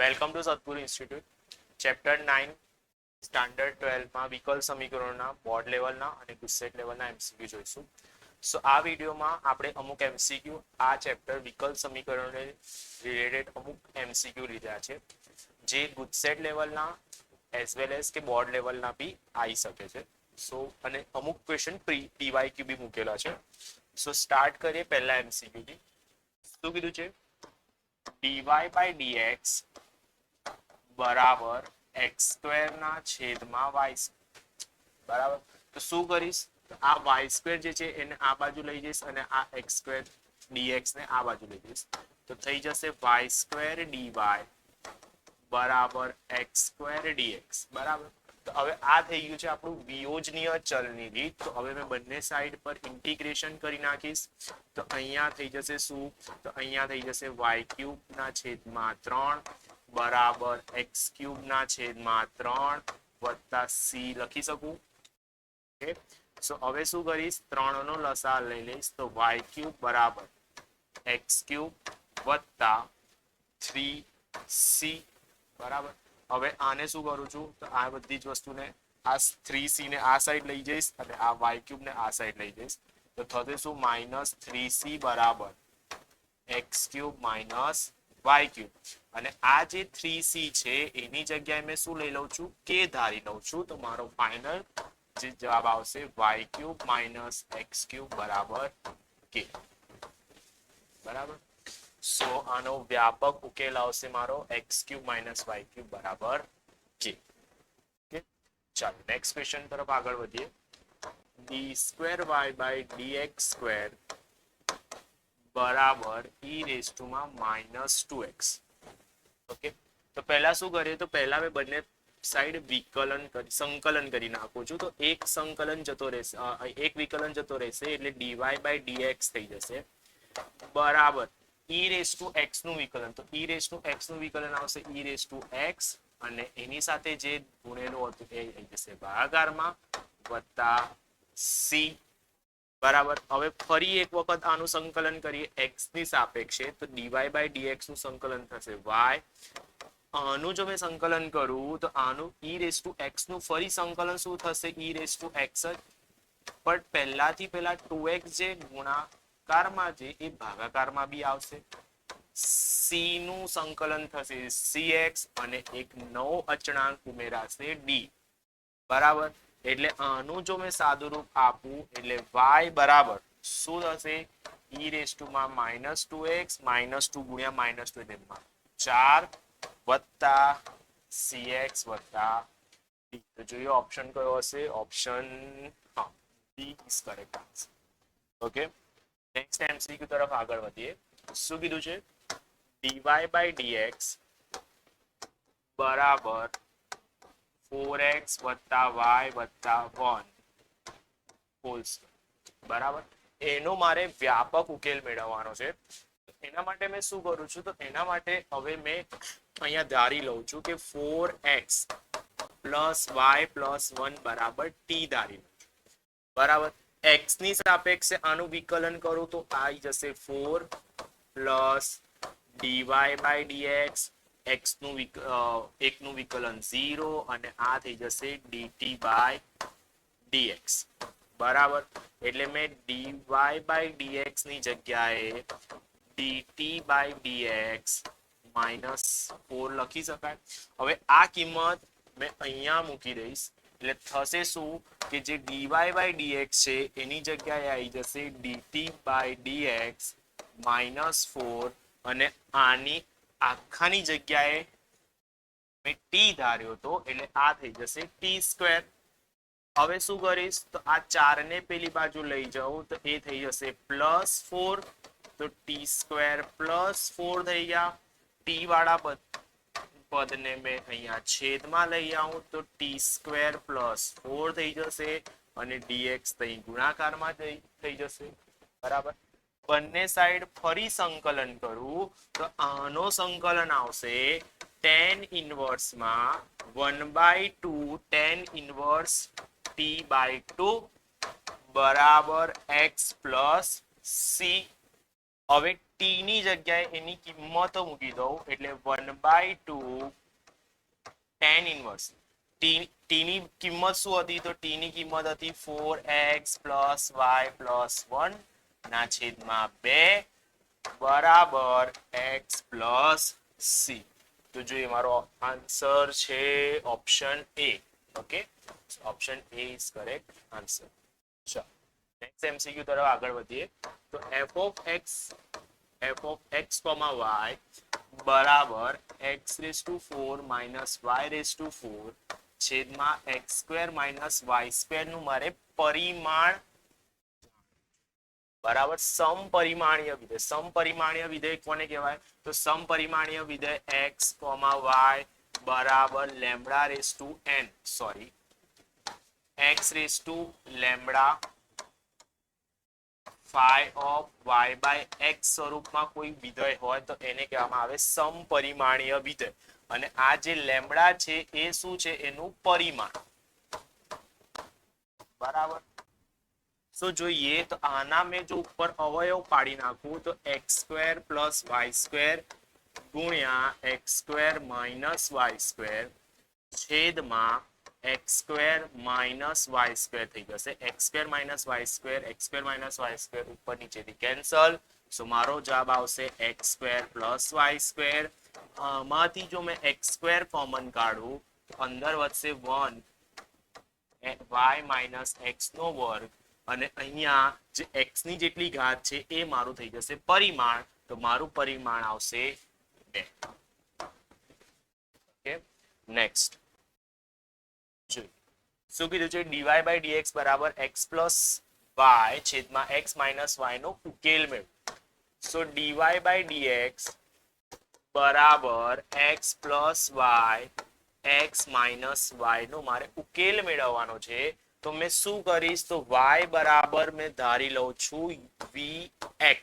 Welcome to સદગુરુ institute. Chapter 9 standard 12 માં વિકલ સમીકરણોના બોર્ડ લેવલના અને ગુસ્સેટ લેવલના એમસીક્યુ જોઈશું. સો આ વિડીયોમાં આપણે અમુક એમસીક્યુ આ ચેપ્ટર વિકલ સમીકરણોને રિલેટેડ અમુક એમસીક્યુ લીધા છે જે ગુસ્સેટ લેવલના એઝ વેલ એઝ કે બોર્ડ લેવલના બી આવી શકે છે. સો અને અમુક ક્વેશ્ચન પીવાયક્યુ બી મૂકેલા છે. સો સ્ટાર્ટ કરીએ પહેલા એમસીક્યુથી. શું કીધું છે? dy બાય dx બરાબર એક્સ સ્ક્વેર ના છેદમાં વાય બરાબર. તો શું કરીશ? આ વાય સ્ક્વેર જે છે એને આ બાજુ લઈ જઈશ અને આ એક્સ સ્ક્વેર ડીએક્સ ને આ બાજુ લઈ જઈશ તો થઈ જશે વાય સ્ક્વેર ડીવાય બરાબર એક્સ સ્ક્વેર ડીએક્સ બરાબર. તો હવે આ થઈ ગયું છે આપણું વિયોજનીય ચલની રીત. તો હવે મેં બંને સાઈડ પર ઇન્ટિગ્રેશન કરી નાખીશ તો અહીંયા થઈ જશે શું? તો અહીંયા થઈ જશે વાય ક્યુબ ના છેદમાં 3 બરાબર એક્સ ક્યુબ ના છેદમાં 3 વત્તા સી લખી શકું. ઓકે. સો હવે શું કરીશ? 3 નો લસા લઈ લઈશ તો વાય ક્યુબ બરાબર એક્સ ક્યુબ વત્તા 3c બરાબર. હવે આને શું કરું છું? તો આ બધી જ વસ્તુને આ 3c ને આ સાઈડ લઈ જઈશ અને આ વાય ક્યુબ ને આ સાઈડ લઈ જઈશ તો થશે શું? માઇનસ 3c બરાબર x cube minus y cube. અને આ જે 3c છે એની જગ્યાએ મેં શું લઈ લઉં છું? કે ધારી લઉં છું. તો મારો ફાઇનલ જે જવાબ આવશે y cube minus x cube બરાબર કે બરાબર. સો આનો વ્યાપક ઉકેલ આવશે મારો x cube minus y cube બરાબર કે. ચાલો નેક્સ્ટ ક્વેશ્ચન તરફ આગળ વધીએ. D square y by d x square બરાબર ઈ રેઝ ટુ માં -2x. ઓકે. તો પહેલા શું કરીએ? તો પહેલા મેં બંને સાઈડ સંકલન કરી નાખું છું. તો એક સંકલન જતો રહેશે, એક વિકલન જતો રહેશે એટલે dy બાય dx થઈ જશે બરાબર ઈ રેઝ ટુ x નું વિકલન. તો ઈ રેઝ ટુ x નું વિકલન આવશે ઈ રેઝ ટુ x અને એની સાથે જે ગુણેલું હતું એ થઈ જશે ભાગાકારમાં વત્તા c બરાબર. હવે ફરી એક વખત આનું સંકલન કરીએ x ની સાપેક્ષે તો dy બાય dx નું સંકલન થશે y. આનું જો મેં સંકલન કરું તો આનું ઈ રેઝ ટુ x નું ફરી સંકલન શું થશે? ઈ રેઝ ટુ x જ. પણ પહેલાથી પહેલા 2x જે ગુણાકારમાં છે એ ભાગાકારમાં બી આવશે. c નું સંકલન થશે cx અને એક નવો અચળાંક ઉમેરાશે d બરાબર. એટલે આનું જો મેં સાદું રૂપ આપું એટલે y બરાબર શું થશે? ઈ રેઝ ટુ માં -2x -2 ગુણ્યા -2 એટલે 4 વત્તા cx વત્તા d. તો જોઈએ ઓપ્શન કયો હશે? Option d is correct answer. Okay. Next MCQ તરફ આગળ વધીએ. શું કીધું છે? dy બાય dx બરાબર 4x વત્તા y વત્તા 1 હોલ સ્ક્વેર બરાબર. એનો મારે વ્યાપક ઉકેલ મેળવવાનો છે. એના માટે મેં શું કરું છું? તો એના માટે હવે મેં અહીંયા ધારી લઉં છું કે 4x પ્લસ y પ્લસ 1 બરાબર t ધારી લઉં છું બરાબર. x ની સાપેક્ષે આનું વિકલન કરું તો આવી જશે 4 plus dy by dx x નું એકનું વિકલન 0 અને આ થઈ જશે dt બાય dx બરાબર. એટલે મેં dy બાય dx ની જગ્યાએ dt બાય dx -4 લખી શકાય. હવે આ કિંમત મેં અહીંયા મૂકી દઈશ એટલે થશે શું કે જે dy બાય dx છે એની જગ્યાએ આવી જશે dt બાય dx -4 અને આની આખાની જગ્યાએ મેં t ધાર્યો તો એટલે આ થઈ જશે t સ્ક્વેર. હવે શું કરીશ? તો આ 4 ને પેલી બાજુ લઈ જાઉં તો એ થઈ જશે +4 તો t સ્ક્વેર +4 થઈ ગયા. t વાળા પદને મેં અહીંયા છેદમાં લઈ આવું તો t સ્ક્વેર +4 થઈ જશે અને dx અહીં ગુણાકારમાં થઈ જશે બરાબર. બંને સાઈડ ફરી સંકલન કરું તો આનો સંકલન આવશે tan ઇનવર્સ માં 1/2 tan ઇનવર્સ t/2 બરાબર x પ્લસ c હવે ટી ની જગ્યાએ એની કિંમત મૂકી દઉં એટલે 1/2 tan ઇનવર્સ ટી ની કિંમત શું હતી? તો ટી ની કિંમત હતી 4x + y + 1 ના છેદમાં 2 બરાબર x + c. તો જોઈએ મારો આન્સર છે option A. Okay, option A is correct answer. ચલો નેક્સ્ટ એમસીક્યુ તરફ આગળ વધીએ. તો f of x y બરાબર x⁴ - y⁴ છેદમાં x² - y² નું મારે પરિમાણ બરાબર સમપરિમાણીય વિધેય. સમપરિમાણીય વિધેય કોને કહેવાય? તો સમપરિમાણીય વિધેય x, y બરાબર λn sorry x⁴ phi of y/x સ્વરૂપમાં કોઈ વિધેય હોય તો એને કહેવામાં આવે સમપરિમાણીય વિધેય. અને આ જે લેમ્બડા છે એ શું છે? એનું પરિમાણ. બરાબર. તો જોઈએ તો આના મેં જો ઉપર અવયવ પાડી નાખું તો x² + y² ગુણ્યા x² - y² છેદમાં x² - y² થઈ જશે. x² - y² x² - y² ઉપર નીચેથી કેન્સલ. સો મારો જવાબ આવશે x² + y². આમાંથી જો મેં x² કોમન કાઢું તો અંદર વધશે 1 y - x² અને અહીંયા જે x ની જેટલી ઘાત છે એ મારું થઈ જશે પરિમાણ. તો મારું પરિમાણ આવશે 2. ઓકે, નેક્સ્ટ જોઈએ શું કીધું છે? dy/dx બરાબર x + y છેદમાં x - y નો ઉકેલ મેળવો. સો dy/dx બરાબર x + y x - y નો મારે ઉકેલ મેળવવાનો છે. તો મેં શું કરીશ? તો y બરાબર મેં ધારી લઉં છું vx.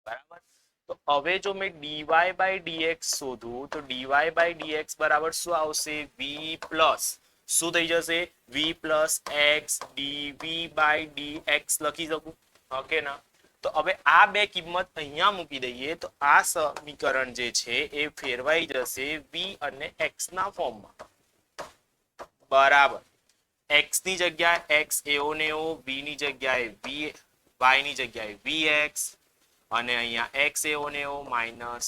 બરાબર. તો હવે જો મેં dy/dx શોધું તો dy/dx બરાબર શું આવશે? v પ્લસ શું થઈ જશે? v + x dv/dx લખી શકું. ઓકે ના? તો હવે આ બે કિંમત અહીંયા મૂકી દઈએ તો આ સમીકરણ જે છે એ ફેરવાઈ જશે v અને x ના ફોર્મમાં. બરાબર. x ની જગ્યાએ x એવો ને એવો, v ની જગ્યાએ v, y ની જગ્યાએ vx અને અહીંયા x એવો ને એવો માઇનસ.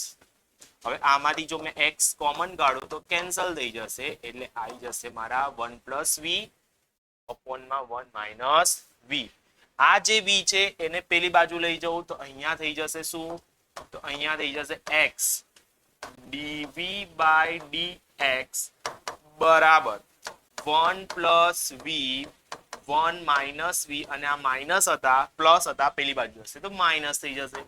હવે આમાંથી જો મેં x કોમન કાઢું તો કેન્સલ થઈ જશે એટલે આવી જશે મારા 1 + v અપોનમાં 1 - v. આ જે v છે એને પેલી બાજુ લઈ જવું તો અહીંયા થઈ જશે શું? તો અહીંયા થઈ જશે x dv/dx બરાબર 1 + v 1 - v અને આ માઇનસ હતા પ્લસ હતા પેલી બાજુ હશે તો માઇનસ થઈ જશે.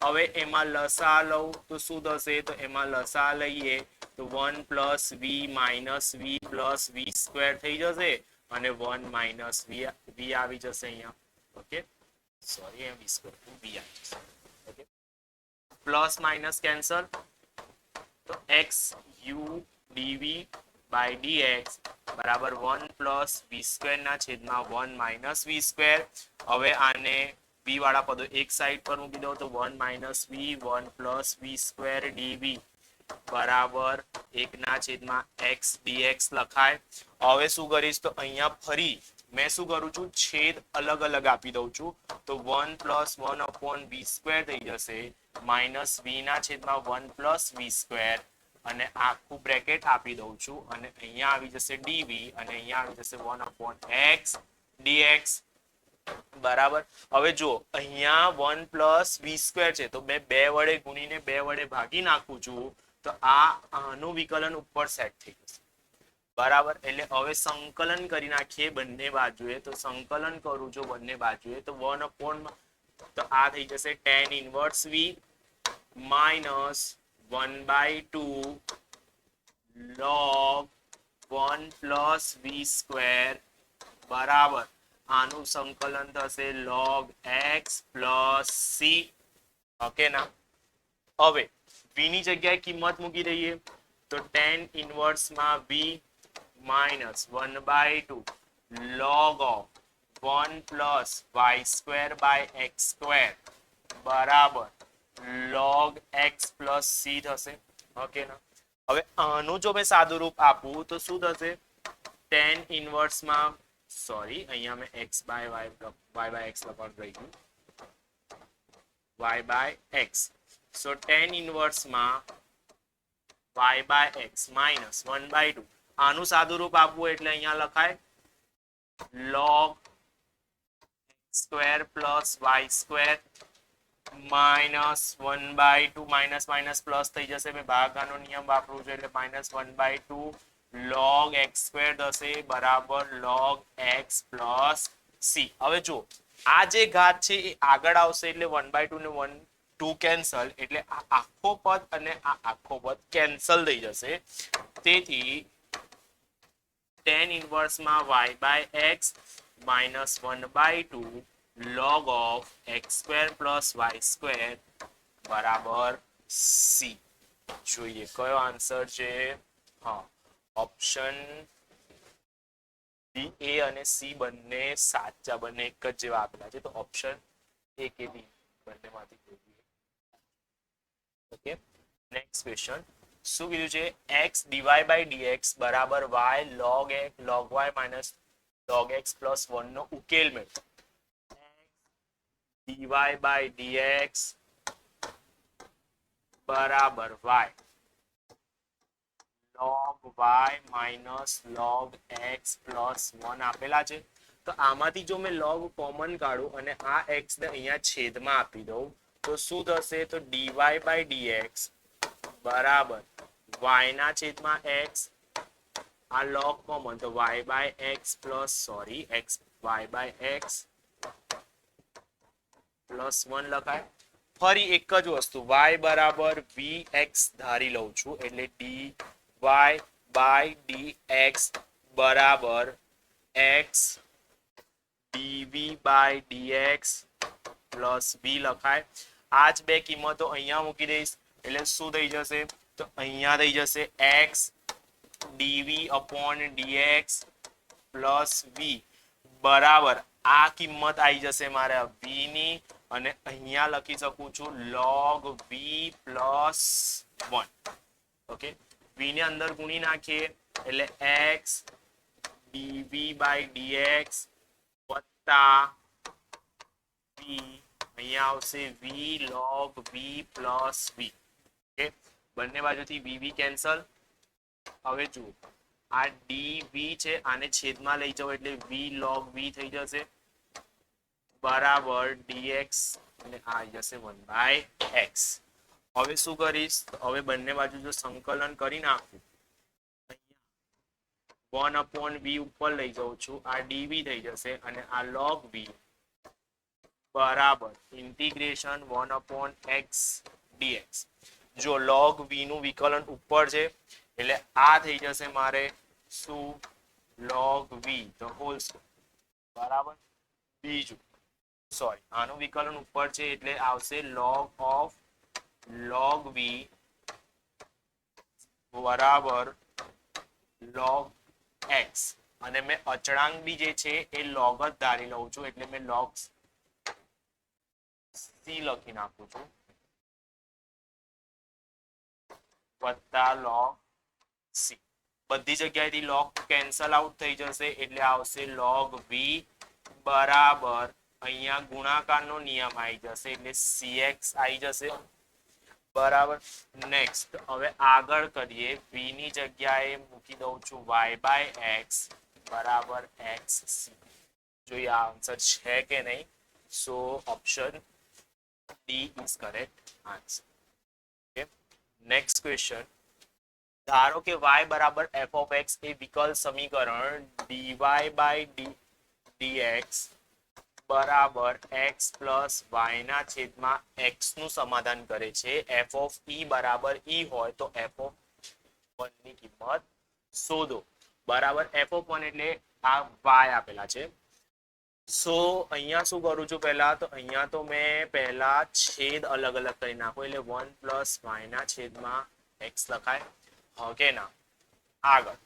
હવે એમાં લસા લઉં તો શું થશે? તો એમાં લસા લઈએ તો 1 + v - v + v² થઈ જશે અને 1 - v આવી જશે અહીંયા. ઓકે, સોરી v² v આવી જશે. ઓકે, પ્લસ માઇનસ કેન્સલ તો x u dv/dx બરાબર 1 + v² ના છેદમાં 1 - v². હવે આને v વાળા પદો એક સાઈડ પર મૂકી દો તો 1 - v 1 + v² dv બરાબર 1 ના છેદમાં x dx લખાય. હવે શું કરીશ? તો અહીંયા ફરી મેં શું કરું છું? છેદ અલગ અલગ આપી દઉં છું. તો 1 + 1/v² થઈ જશે માઇનસ v ના છેદમાં 1 + v² અને આખું બ્રેકેટ આપી દઉં છું અને અહીંયા આવી જશે dv અને અહીંયા આવી જશે 1/x dx. બરાબર. હવે જો અહીંયા 1 + v² છે તો મેં 2 વડે ગુણીને 2 વડે ભાગી નાખું છું તો આનું વિકલન ઉપર સેટ થઈ જશે. બરાબર. એટલે હવે સંકલન કરી નાખીએ બંને બાજુએ. તો સંકલન કરું છું બંને બાજુએ તો 1/, તો આ થઈ જશે tan inverse v minus 1/2 log 1 + v² બરાબર આનું સંકલન થશે log x + c. ઓકે ના? હવે v ની જગ્યાએ કિંમત મૂકી દઈએ તો tan ઇનવર્સ માં v minus 1/2 log of 1 + y² / x² બરાબર log x પ્લસ c થશે. ઓકે ના? હવે આનું જો મેં સાદું રૂપ આપું તો શું થશે? tan ઇનવર્સમાં સોરી અહીંયા મેં x by y by x લખવાનું રહી ગયું. y by x. So tan ઇનવર્સમાં y બાય x માઇનસ 1/2. આનું સાદું રૂપ આપવું એટલે અહીંયા લખાય log square plus y square minus 1/2 minus minus plus થઈ જશે. મેં ભાગાકારનો નિયમ વાપરું છું એટલે માઇનસ 1/2 log x સ્ક્વેર થશે બરાબર log x પ્લસ c. હવે જો આ જે ઘાત છે એ આગળ આવશે એટલે 1/2 ને 2 કેન્સલ એટલે આ આખો પદ અને આ આખો પદ કેન્સલ થઈ જશે. તેથી tan ઇનવર્સમાં y by x minus 1/2 log of x square plus y square બરાબર c. જોઈએ કયો આન્સર છે? હા, ઓપ્શન બી, એ અને સી બંને સાચા, બંને એક જ જેવા આપેલા છે. તો ઓપ્શન એ કે બી બંનેમાંથી કોઈ બી. ઓકે, નેક્સ્ટ ક્વેશ્ચન શું કીધું છે? x dy બાય dx બરાબર y log x log y minus log x plus 1 નો ઉકેલ મેળવો. dy by dx બરાબર y log y minus log x plus 1 આપેલા છે. તો આમાંથી જો મેં log કોમન કાઢું અને આ x ને અહીંયા છેદમાં આપી દઉં તો શું થશે? તો dy by dx બરાબર y ના છેદમાં x, આ log કોમન તો y by x plus x y by x plus 1 લખાય. ફરી એક જ વસ્તુ y બરાબર vx ધારી લઉં છું એટલે dy by dx બરાબર x dv by dx plus v લખાય. આ જ બે કિંમતો અહીંયા મૂકી દઈશ એટલે શું થઈ જશે? તો અહીંયા થઈ જશે x dv upon dx plus v બરાબર આ કિંમત આવી જશે મારે v ની અને અહીંયા લખી શકું છું log v plus 1. Okay, v ને અંદર ગુણી નાખીએ એટલે x dv by dx વત્તા v અહીંયા આવશે v log v plus v. Okay, બંને બાજુથી v કેન્સલ. હવે જુઓ આ dv છે આને છેદમાં લઈ જાઓ એટલે v log v થઈ જશે બરાબર dx અને આ આવી જશે 1/x. હવે શું કરીશ? હવે બંને બાજુ જો સંકલન કરી નાખું અહીંયા 1 upon v ઉપર લઈ જાઉં છું આ dv થઈ જશે અને આ log v બરાબર ઇન્ટિગ્રેશન 1 upon x dx. જો log v નું વિકલન ઉપર છે એટલે આ થઈ જશે મારે શું? log v the whole square બરાબર. બીજું સોરી આનું વિકલન ઉપર છે એટલે આવશે log of log v બરાબર log x અને મેં અચળાંક બી જે છે એ log જ ધારી લઉં છું એટલે મેં log c લખી નાખું છું વત્તા log c. બધી જગ્યાએથી log કેન્સલ આઉટ થઈ જશે એટલે આવશે log v બરાબર અહીંયા ગુણાકારનો નિયમ આવી જશે એટલે cx આવી જશે બરાબર. નેક્સ્ટ હવે આગળ કરીએ v ની જગ્યાએ મૂકી દઉં છું y બાય x બરાબર xc. જોઈએ આ આન્સર છે કે નહીં. So option D is correct answer. Okay, next question ધારો કે y બરાબર f of x એ વિકલ સમીકરણ dy by dx બરાબર x પ્લસ y ના છેદમાં x નું સમાધાન કરે છે. f of e બરાબર e હોય તો f of 1 ની કિંમત શોધો બરાબર. f of 1 એટલે આ y આપેલા છે. સો અહીંયા શું કરું છું પહેલા? તો અહીંયા તો મેં પહેલા છેદ અલગ અલગ કરી નાખો એટલે 1 પ્લસ y ના છેદમાં x લખાય. ઓકે ના, આગળ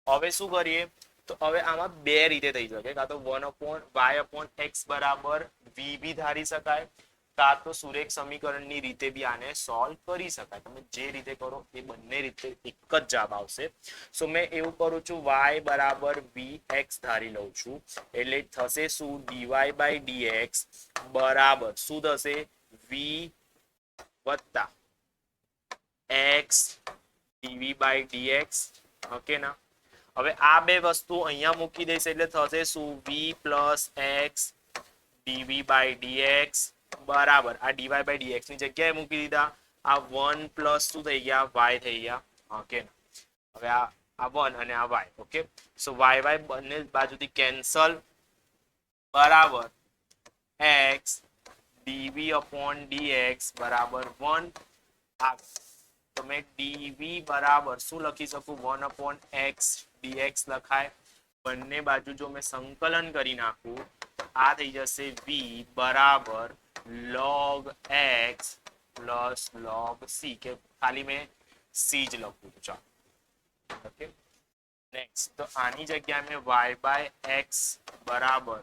હવે શું કરીએ? તો હવે આમાં બે રીતે થઈ શકે. કાં તો 1 upon y upon x બરાબર v બી ધારી શકાય કાં તો સુરેખ સમીકરણની રીતે બી આને સોલ્વ કરી શકાય. તમે જે રીતે કરો એ બંને રીતે એક જ જવાબ આવશે. સો મેં એવું કરું છું, y બરાબર vx ધારી લઉં છું, એટલે થશે શું, dy બાય dx બરાબર શું થશે, v વત્તા x dv by dx. Okay ના. હવે આ બે વસ્તુ અહીંયા મૂકી દઈશ એટલે થશે શું, v plus x dv by dx બરાબર આ dy બાય dx ની જગ્યાએ મૂકી દીધા, આ 1 પ્લસ શું થઈ ગયા, y થઈ ગયા. ઓકે. હવે આ 1 અને આ y. ઓકે. સો y બંને બાજુથી કેન્સલ બરાબર x dv upon dx બરાબર 1. તો મેં dv બરાબર શું લખી શકું, 1 upon x dx લખાય. બંને બાજુ જો મેં સંકલન કરી નાખું આ થઈ જશે v બરાબર log x plus log c, કે ખાલી મેં c જ લખું. ચાલો. ઓકે. નેક્સ્ટ તો આની જગ્યાએ મેં y બાય x બરાબર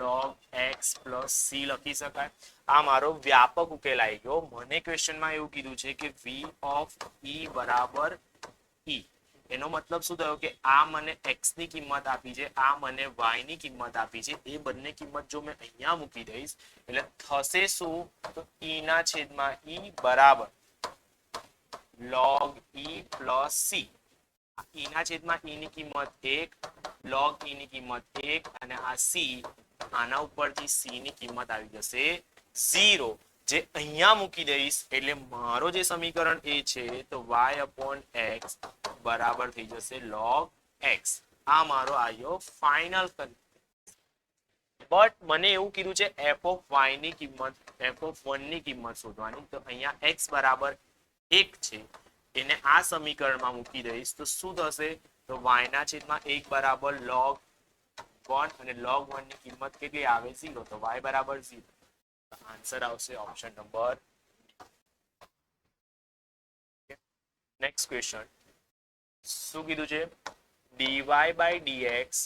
log x પ્લસ c લખી શકાય. આ મારો વ્યાપક ઉકેલ આવી ગયો. મને ક્વેશ્ચનમાં એવું કીધું છે કે v ઓફ e બરાબર e. એનો મતલબ શું થયો કે આ મને x ની કિંમત આપી છે, આ મને y ની કિંમત આપી છે. એ બંને કિંમત જો મેં અહીંયા મૂકી દઈશ એટલે થશે શું, તો e ના છેદમાં e બરાબર log e plus c. e ના છેદમાં e ની કિંમત 1, log e ની કિંમત 1 અને આ c, આના ઉપરથી c ની કિંમત આવી જશે 0. જે અહીંયા મૂકી દઈશ એટલે મારો જે સમીકરણ એ છે તો y upon x બરાબર થઈ જશે log x. આ મારો આવ્યો ફાઇનલ. બટ મને એવું કીધું છે f of y ની કિંમત, f of 1 ની કિંમત શોધવાની. તો અહીંયા x બરાબર 1 છે, એને આ સમીકરણમાં મૂકી દઈશ તો શું થશે, તો y ના છેદમાં 1 બરાબર log 1 અને log 1 ની કિંમત કેટલી આવે, 0. તો y બરાબર 0. આન્સર આવશે ઓપ્શન નંબર. નેક્સ્ટ ક્વેશ્ચન શું કીધું છે, dy બાય dx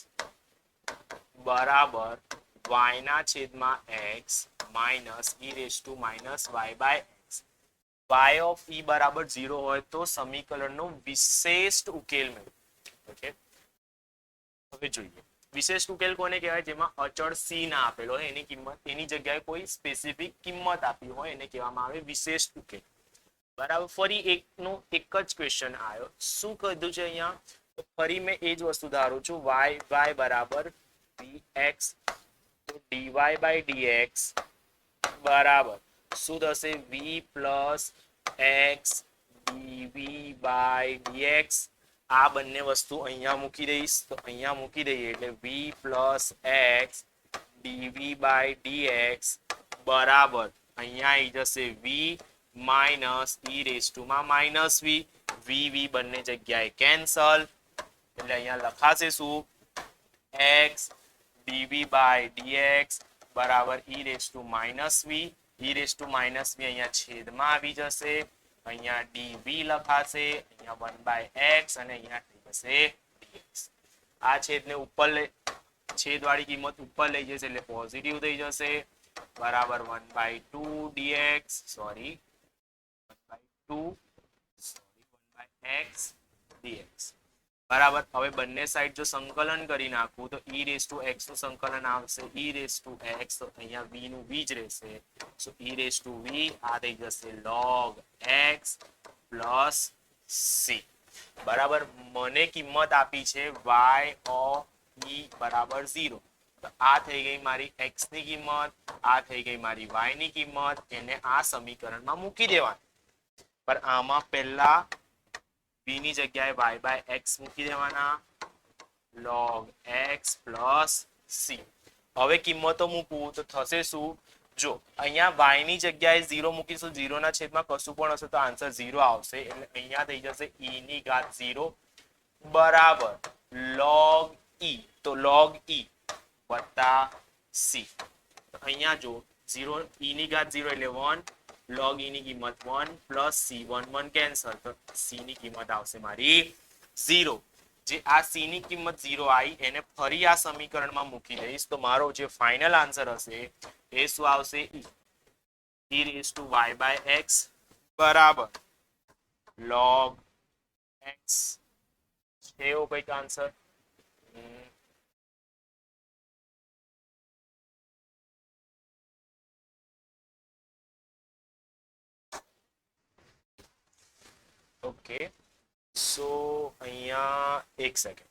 બરાબર y ના છેદમાં x minus e raise to minus y by x. y of e બરાબર 0 હોય તો સમીકરણનો વિશેષ ઉકેલ મેળવો. ઓકે. હવે જોઈએ વિશેષ ઉકેલ કોને કહેવાય, જેમાં અચળ c ના આપેલો હોય એની કિંમત, એની જગ્યાએ કોઈ સ્પેસિફિક કિંમત આપી હોય એને કહેવામાં આવે વિશેષ ઉકેલ. બરાબર. ફરી એક જ ક્વેશ્ચન આવ્યો. શું કીધું છે અહીંયા, તો ફરી મેં એ જ વસ્તુ ધારું છું, y બરાબર vx. તો dy બાય dx બરાબર શું થશે, v plus x dv by dx. આ બંને વસ્તુ અહીંયા મૂકી દઈશ, તો અહીંયા મૂકી દઈએ એટલે v plus x dv by dx બરાબર અહીંયા આવી જશે v minus e raise to માં માઇનસ v. v બંને જગ્યાએ કેન્સલ એટલે અહીંયા લખાશે શું, x dv બાય dx બરાબર e raise to minus v. e raise to minus v અહીંયા છેદમાં આવી જશે, અહીંયા dv લખાશે, અહીંયા 1 બાય x અને અહીંયા થઈ જશે dx. આ છેદને ઉપર છેદવાળી કિંમત ઉપર લઈ જશે એટલે પોઝિટિવ થઈ જશે બરાબર 1 by 2 dx sorry 1 by 2 sorry 1 by x dx બરાબર. હવે બંને સાઈડ જો સંકલન કરી નાખું તો e રેઝ ટુ x નું સંકલન આવશે e રેઝ ટુ x, તો અહીંયા v નું v જ રહેશે. સો e રેઝ ટુ v આ થઈ જશે log x પ્લસ c. બરાબર. મને કિંમત આપી છે y ઓફ e બરાબર 0. તો આ થઈ ગઈ મારી x ની કિંમત, આ થઈ ગઈ મારી y ની કિંમત. એને આ સમીકરણમાં મૂકી દેવાની. પણ આમાં પહેલા v ની જગ્યાએ y બાય x મૂકી દેવાના, log x પ્લસ c. હવે કિંમતો મૂકવું તો થશે શું, જો અહીંયા y ની જગ્યાએ 0 મૂકીશું, 0 ના છેદમાં કશું પણ હશે તો આન્સર 0 આવશે. એટલે અહીંયા થઈ જશે e ની ઘાત 0 બરાબર log e. તો log e વત્તા c. અહીંયા જો 0 e ની ઘાત 0 એટલે 1, log e ની કિંમત 1 પ્લસ c, 1 1 કેન્સલ, તો c ની કિંમત આવશે મારી 0. જે આ c ની કિંમત 0 આવી એને ફરી આ સમીકરણમાં મૂકી દઈશ તો મારો જે ફાઇનલ આન્સર હશે એ શું આવશે, e. e raised to y by x બરાબર log x છે એવો કંઈક આન્સર. ઓકે સો અહીંયા એક સેકન્ડ,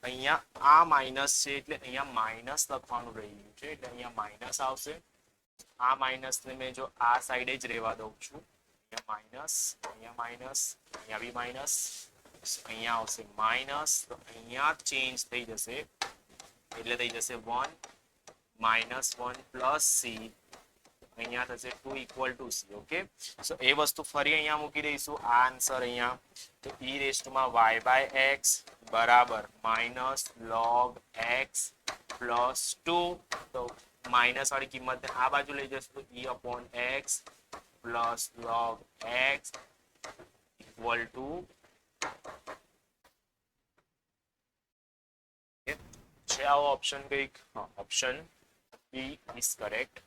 અહીંયા આ માઇનસ છે એટલે અહીંયા માઇનસ લખવાનું રહી ગયું છે એટલે અહીંયા માઇનસ આવશે. આ માઇનસ ને મેં જો આ સાઈડે જ રહેવા દઉં છું, અહીંયા માઇનસ, અહીંયા માઇનસ, અહીંયા બી માઇનસ, અહીંયા આવશે માઇનસ, તો અહીંયા ચેન્જ થઈ જશે એટલે થઈ જશે 1 -1 પ્લસ સી, અહીંયા થશે 2 equal to C. Okay so એ વસ્તુ ફરી અહીંયા મૂકી દઈશું. આ આન્સર અહીંયા તો e રેઝ ટુ માં y બાય x બરાબર માઇનસ log x પ્લસ 2, તો માઇનસ વાળી કિંમત આ બાજુ લઈ જશે તો e upon x plus log x equal to છે આવો ઓપ્શન કંઈક. હા, ઓપ્શન બી ઇઝ કરેક્ટ.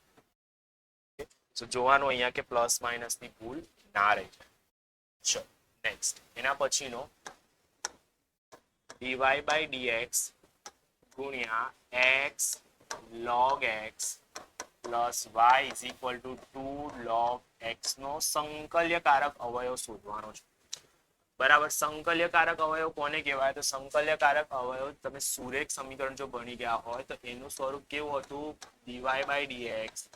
સો જોવાનું અહીંયા કે પ્લસ માઇનસ ની ભૂલ ના રહી જાય. ચલો નેક્સ્ટ એના પછીનો dy બાય dx ગુણ્યા x log x plus y is equal to 2 log x નો સંકલ્યકારક અવયવ શોધવાનો છે. બરાબર, સંકલ્યકારક અવયવ કોને કહેવાય? તો સંકલ્યકારક અવયવ તમે સુરેખ સમીકરણ જો ભણી ગયા હોય તો એનું સ્વરૂપ કેવું હતું? dy by dx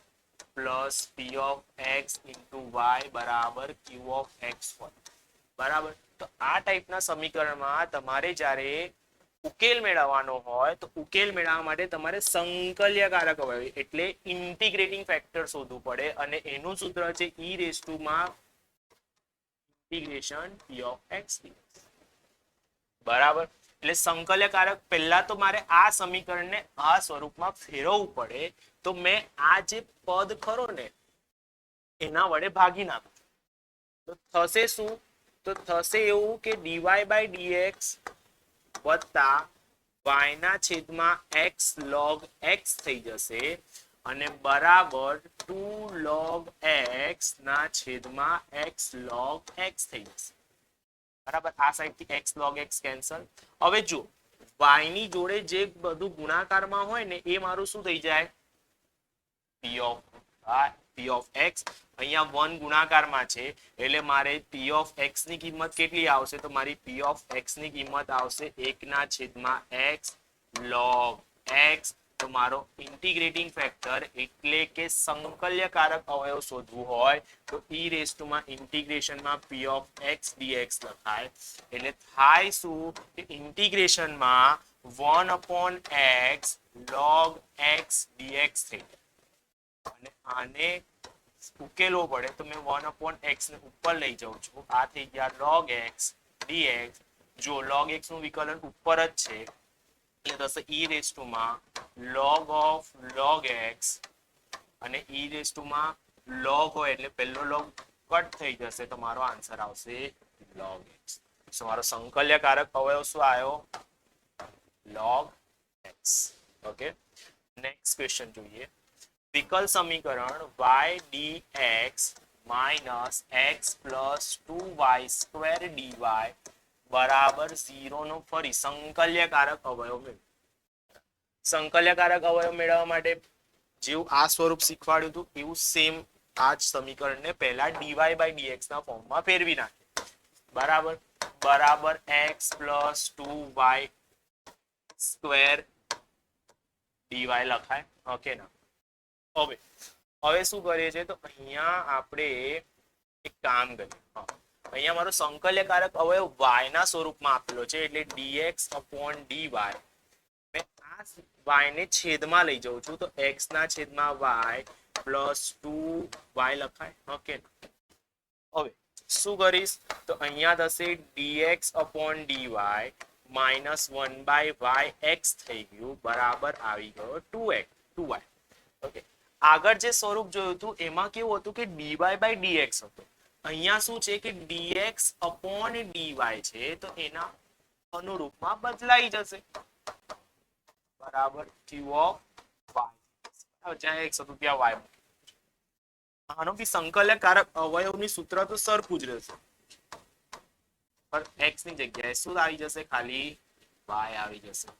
plus p of x into y બરાબર q ઓફ x હોય. બરાબર, તો આ ટાઈપના સમીકરણમાં તમારે જ્યારે ઉકેલ મેળવવાનો હોય તો ઉકેલ મેળવવા માટે તમારે સંકલ્યકારક અવયવ એટલે ઇન્ટિગ્રેટિંગ ફેક્ટર શોધવું પડે અને એનું સૂત્ર છે e રેઝ ટુ માં integration p of x dx. બરાબર, એટલે સંકલ્યકારક પહેલા તો મારે આ સમીકરણને આ સ્વરૂપમાં ફેરવવું પડે, તો મેં આ જે પદ ખરો ને એના વડે ભાગી નાખું તો થશે શું? તો થશે એવું કે dy બાય dx વત્તા y ના છેદમાં x log x થઈ જશે અને બરાબર 2 log x ના છેદમાં x log x થઈ જશે. બરાબર, આ સાઈડ થી x log x કેન્સલ. હવે જો y ની જોડે જે બધું ગુણાકારમાં હોય ને એ મારું શું થઈ જાય? p of x. અહીંયા 1 ગુણાકારમાં છે એટલે મારે p of x ની કિંમત કેટલી આવશે? તો મારી p of x ની કિંમત આવશે 1 ના છેદમાં x log x. તો મારો ઇન્ટિગ્રેટિંગ ફેક્ટર એટલે કે સંકલ્યકારક અવયવ શોધવું હોય તો e રેઝ ટુ માં ઇન્ટિગ્રેશનમાં p of x dx લખાય. એટલે થાય શું કે ઇન્ટિગ્રેશનમાં 1 upon x log x dx થઈ જાય અને આને ઉકેલવો પડે તો મેં 1 upon x ને ઉપર લઈ જાઉં છું. આ થઈ ગયા log x dx. જો log x નું વિકલન ઉપર જ છે એટલે થશે e રેઝ ટુ માં log of log x અને e રેઝ ટુ માં log હોય એટલે પહેલો log કટ થઈ જશે તો મારો આન્સર આવશે log x. સો મારો સંકલ્યકારક અવયવ શું આવ્યો? log x. Okay, next question જોઈએ. વિકલ સમીકરણ y dx minus x plus 2y square dy બરાબર 0 નો ફરી સંકલ્યકારક અવયવ મેળવો. સંકલ્યકારક અવયવ મેળવવા માટે જેવું આ સ્વરૂપ શીખવાડ્યું હતું એવું સેમ આ જ સમીકરણને પહેલા dy by dx ના ફોર્મમાં ફેરવી નાખે. બરાબર, બરાબર x plus 2y square dy લખાય. ઓકે ના? હવે શું કરીએ છીએ તો અહીંયા આપણે એક કામ કરીએ. અહીંયા મારો સંકલ્યકારક અવયવ y ના સ્વરૂપમાં આપેલો છે એટલે dx upon dy. મેં આ y ને છેદમાં લઈ જાઉં છું તો x ના છેદમાં y પ્લસ 2y લખાય. ઓકે, હવે શું કરીશ તો અહીંયા થશે dx upon dy minus 1 by yx થઈ ગયું બરાબર આવી ગયો 2y. ઓકે, આગળ જે સ્વરૂપ જોયું હતું એમાં કેવું હતું કે dy by dx હતું. અહીંયા શું છે કે dx upon dy છે તો એના અનુરૂપમાં બદલાઈ જશે. બરાબર q of y. જ્યાં x હતું ત્યાં y. આનો બી સંકલનકારક અવયવની સૂત્ર તો સરખું જ રહેશે, પણ x ની જગ્યાએ શું આવી જશે? ખાલી y આવી જશે અને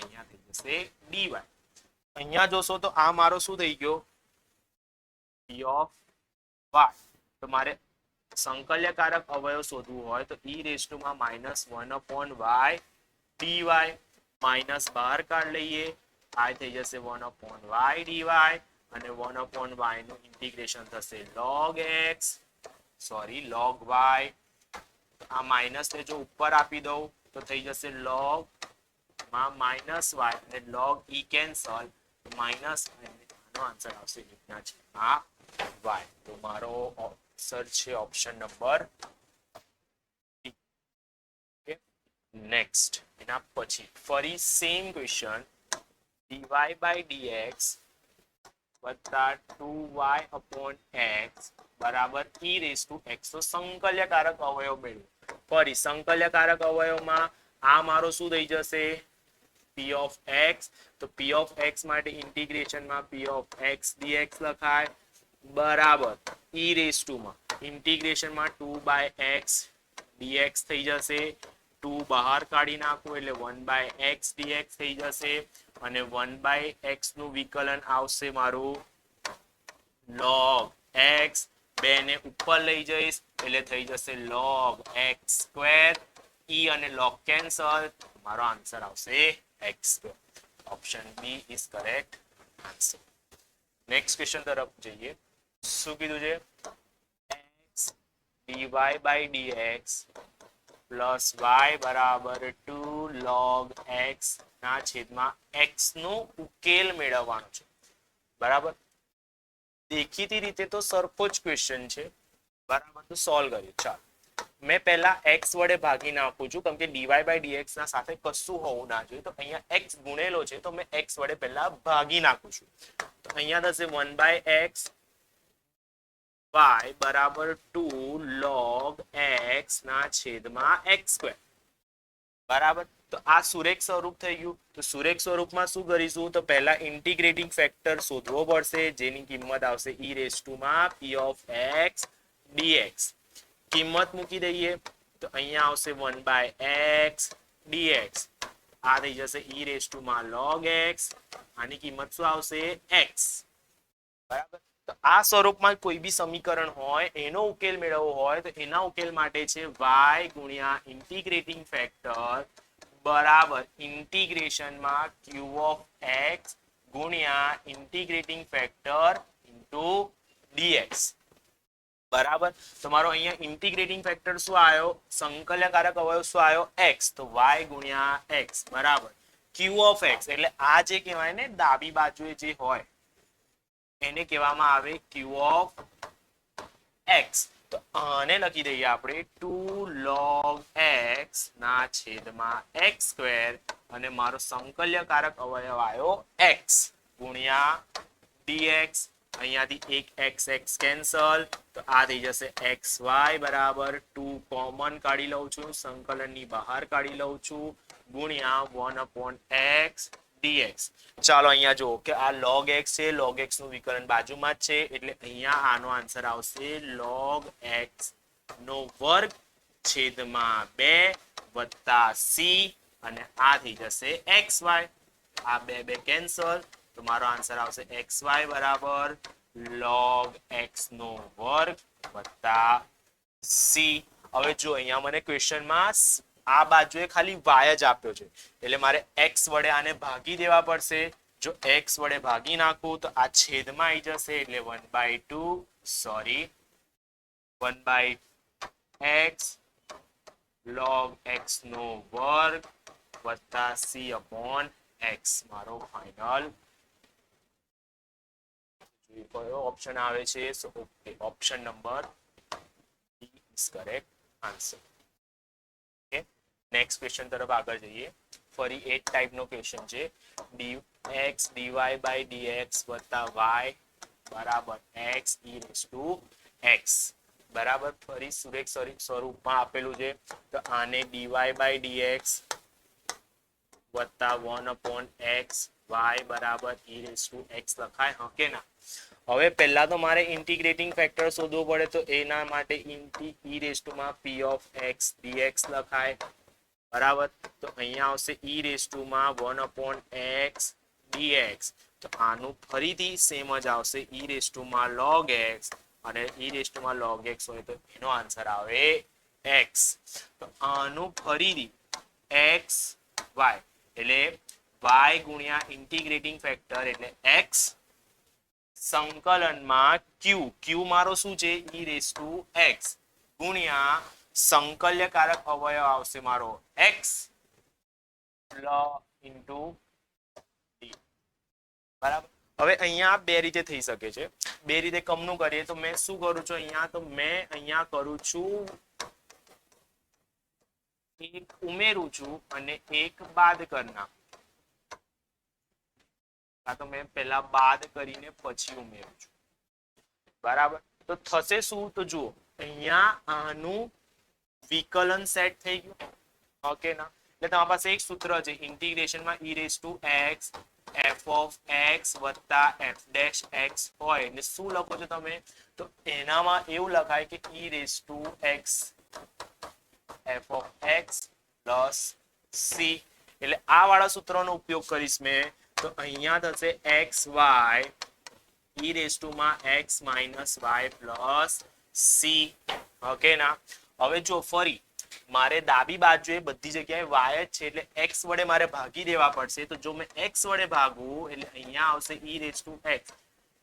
અહીંયા થઈ જશે dy. અહીંયા જોશો તો આ મારો શું થઈ ગયો? p of y. તો મારે સંકલ્યકારક અવયવ શોધવું હોય તો e રેઝ ટુ માં -1/y dy માઇનસ બહાર કાઢ લઈએ, આ થઈ જશે 1/y dy અને 1/y નું ઇન્ટિગ્રેશન થશે log x log y. આ માઇનસ ને જો ઉપર આપી દઉં તો થઈ જશે log માં માઇનસ y અને log e કેન્સલ, માઇનસ આનો આન્સર આવશે રીતના છે આ y. તો મારો આન્સર છે ઓપ્શન નંબર ડી. નેક્સ્ટ એના પછી ફરી same question dy by dx વત્તા 2y upon x બરાબર e રેઝ ટુ x. તો સંકલ્યકારક અવયવ મેળવ્યો. ફરી સંકલ્યકારક અવયવમાં આ મારો શું થઈ જશે? p of x. તો p of x માટે ઇન્ટિગ્રેશનમાં p of x dx લખાય બરાબર e રેઝ ટુ માં ઇન્ટિગ્રેશનમાં 2/x dx થઈ જશે. 2 બહાર કાઢી નાખું એટલે 1/x dx થઈ જશે અને 1/x નું વિકલન આવશે મારું log x. 2 ને ઉપર લઈ જઈશ એટલે થઈ જશે log x સ્ક્વેર. e અને log કેન્સલ, મારો આન્સર આવશે x square. Option B is correct answer. Next question તરફ જઈએ. શું કીધું છે? x dy by dx plus y બરાબર 2 log x ના છેદમાં x નો ઉકેલ મેળવવાનો છે બરાબર. દેખીતી રીતે તો સરખો જ ક્વેશ્ચન છે બરાબર. તો સોલ્વ કર્યું. ચાલો મેં પહેલા x વડે ભાગી નાખું છું કેમ કે dy by dx ના સાથે કશું હોવું ના જોઈએ. તો અહીંયા x ગુણેલો છે તો મેં x વડે પહેલા ભાગી નાખું છું. તો અહીંયા થશે 1/x y બરાબર 2 log x ના છેદમાં x સ્ક્વેર બરાબર. તો આ સુરેખ સ્વરૂપ થઈ ગયું. તો સુરેખ સ્વરૂપમાં શું કરીશું? તો પહેલા ઇન્ટિગ્રેટિંગ ફેક્ટર શોધવો પડશે જેની કિંમત આવશે e રેઝ ટુ માં p of x dx. કિંમત મૂકી દઈએ તો અહીંયા આવશે 1/x dx. આ થઈ જશે e રેઝ ટુ માં log x. આની કિંમત શું આવશે? x બરાબર. તો આ સ્વરૂપમાં કોઈ બી સમીકરણ હોય એનો ઉકેલ મેળવવો હોય તો એના ઉકેલ માટે છે y ગુણ્યા ઇન્ટિગ્રેટિંગ ફેક્ટર બરાબર ઇન્ટિગ્રેશનમાં q of x ગુણ્યા ઇન્ટિગ્રેટિંગ ફેક્ટર ઇન્ટુ dx બરાબર. તમારો અહીંયા ઇન્ટિગ્રેટિંગ ફેક્ટર શું આવ્યો? સંકલનકારક અવયવ શું આવ્યો? x. તો y ગુણ્યા x બરાબર q of x એટલે આ જે કહેવાય ને ડાબી બાજુએ જે હોય એને કહેવામાં આવે q of x. તો આને લખી દઈએ આપણે 2 log x ના છેદમાં x સ્ક્વેર અને મારો સંકલ્યકારક અવયવ આવ્યો x ગુણ્યા dx. અહીંયાથી એક x કેન્સલ તો આ થઈ જશે xy બરાબર 2 કોમન કાઢી લઉં છું, સંકલનની બહાર કાઢી લઉં છું ગુણ્યા 1/x dx. ચાલો અહીંયા જો કે આ log x છે, log x નું વિકલન બાજુમાં જ છે એટલે અહીંયા આનો આન્સર આવશે log x નો વર્ગ છેદમાં 2 વત્તા c અને આ થઈ જશે xy. આ બે કેન્સલ તો મારો આન્સર આવશે xy બરાબર log x નો વર્ગ વત્તા c. હવે જો અહીંયા મને ક્વેશ્ચનમાં આ બાજુએ ખાલી y જ આપ્યો છે એટલે મારે x વડે આને ભાગી દેવા પડશે. જો x વડે ભાગી નાખું તો આ છેદમાં આવી જશે એટલે 1/x log x નો વર્ગ વત્તા c upon x. મારો ફાઇનલ કયો ઓપ્શન આવે છે? So okay option number D is correct answer. Okay next question તરફ આગળ જઈએ. ફરી એ ટાઈપ નો ક્વેશ્ચન છે x dy by dx વત્તા y બરાબર x e raise to x બરાબર. ફરી સુરેખ સ્વરૂપમાં આપેલું છે તો આને dy by dx વત્તા 1/x y બરાબર e રેઝ ટુ x લખાય હા કે ના? હવે પહેલા તો મારે ઇન્ટિગ્રેટિંગ ફેક્ટર શોધવો પડે, તો એના માટે ઈ રેઝ ટુ માં p ઓફ x dx લખાય, બરાબર. તો અહીંયા આવશે ઈ રેઝ ટુ માં 1/x dx. તો આનું ફરીથી સેમ જ આવશે, ઈ રેઝ ટુ માં log x, અને ઈ રેઝ ટુ માં log x હોય તો એનો આન્સર આવે x. તો આનું ફરીથી x y એટલે y ગુણ્યા ઇન્ટિગ્રેટિંગ ફેક્ટર એટલે x સંકલનમાં q મારો શું છે ઈ રેઝ ટુ x ગુણ્યા સંકલ્યકારક અવયવ આવશે મારો x ઇન્ટુ d, બરાબર. હવે અહીંયા બે રીતે થઈ શકે છે, બે રીતે કમનું કરીએ તો મેં શું કરું છું અહીંયા, તો મેં અહીંયા કરું છું એક ઉમેરું છું અને એક બાદ કરી નાખું. તો મેં પહેલા બાદ કરીને પછી ઉમેરું છું, બરાબર. તો થશે શું, તો જુઓ અહીંયા આનું વિકલન સેટ થઈ ગયું, ઓકે ના. એટલે તમારી પાસે એક સૂત્ર છે ઇન્ટિગ્રેશનમાં e raise to x f of x વત્તા f ડેશ x હોય એટલે શું લખો છો તમે, તો એનામાં એવું લખાય કે e raise to x f of x plus c. એટલે આ વાળા સૂત્રનો ઉપયોગ કરીશ મેં, તો અહીંયા થશે x y e raise to માં x minus y plus c, okay ના. હવે જો ફરી મારે ડાબી બાજુએ બધી જગ્યાએ y જ છે એટલે x વડે મારે ભાગી દેવા પડશે. તો જો મેં x વડે ભાગું એટલે અહીંયા આવશે e raise to x,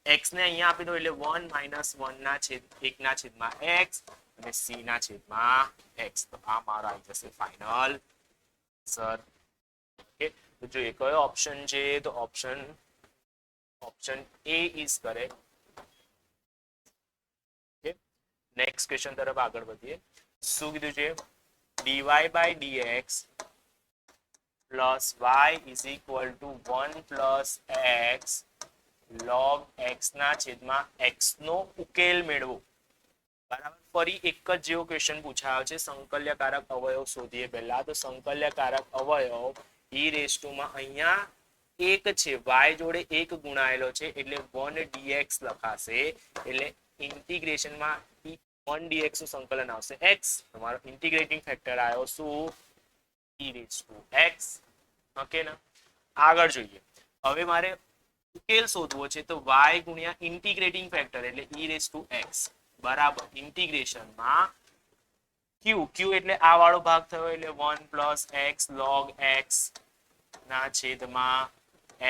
x ને અહીંયા આપી દો એટલે 1 માઇનસ 1 ના છેદ 1 ના છેદમાં x અને c ના છેદમાં x. તો આ મારો આવી જશે ફાઇનલ આન્સર. ઓકે, તો જો એ કયો ઓપ્શન છે, તો option A is correct. Okay, next question તરફ આગળ વધીએ. શું કીધું છે, dy by dx plus y is equal to 1 plus x log x ના છેદમાં x નો ઉકેલ મેળવો, બરાબર. ફરી એક જ જેવો ક્વેશ્ચન પૂછાયો છે, સંકલ્યકારક અવયવ શોધીએ પહેલા. તો સંકલ્યકારક અવયવ ઈ રેઝ ટુ માં અહીંયા એક છે, y જોડે એક ગુણાયેલો છે એટલે 1 dx લખાશે. એટલે ઇન્ટિગ્રેશનમાં 1 dx નું સંકલન આવશે x. તમારો ઇન્ટિગ્રેટિંગ ફેક્ટર આવ્યો શું, e raise to x, okay ના. આગળ જોઈએ, હવે મારે ઉકેલ શોધવો છે, તો y ગુણ્યા ઇન્ટિગ્રેટિંગ ફેક્ટર એટલે ઈ રેઝ ટુ x બરાબર ઇન્ટિગ્રેશનમાં q એટલે આ વાળો ભાગ થયો એટલે 1 પ્લસ x log x ના છેદમાં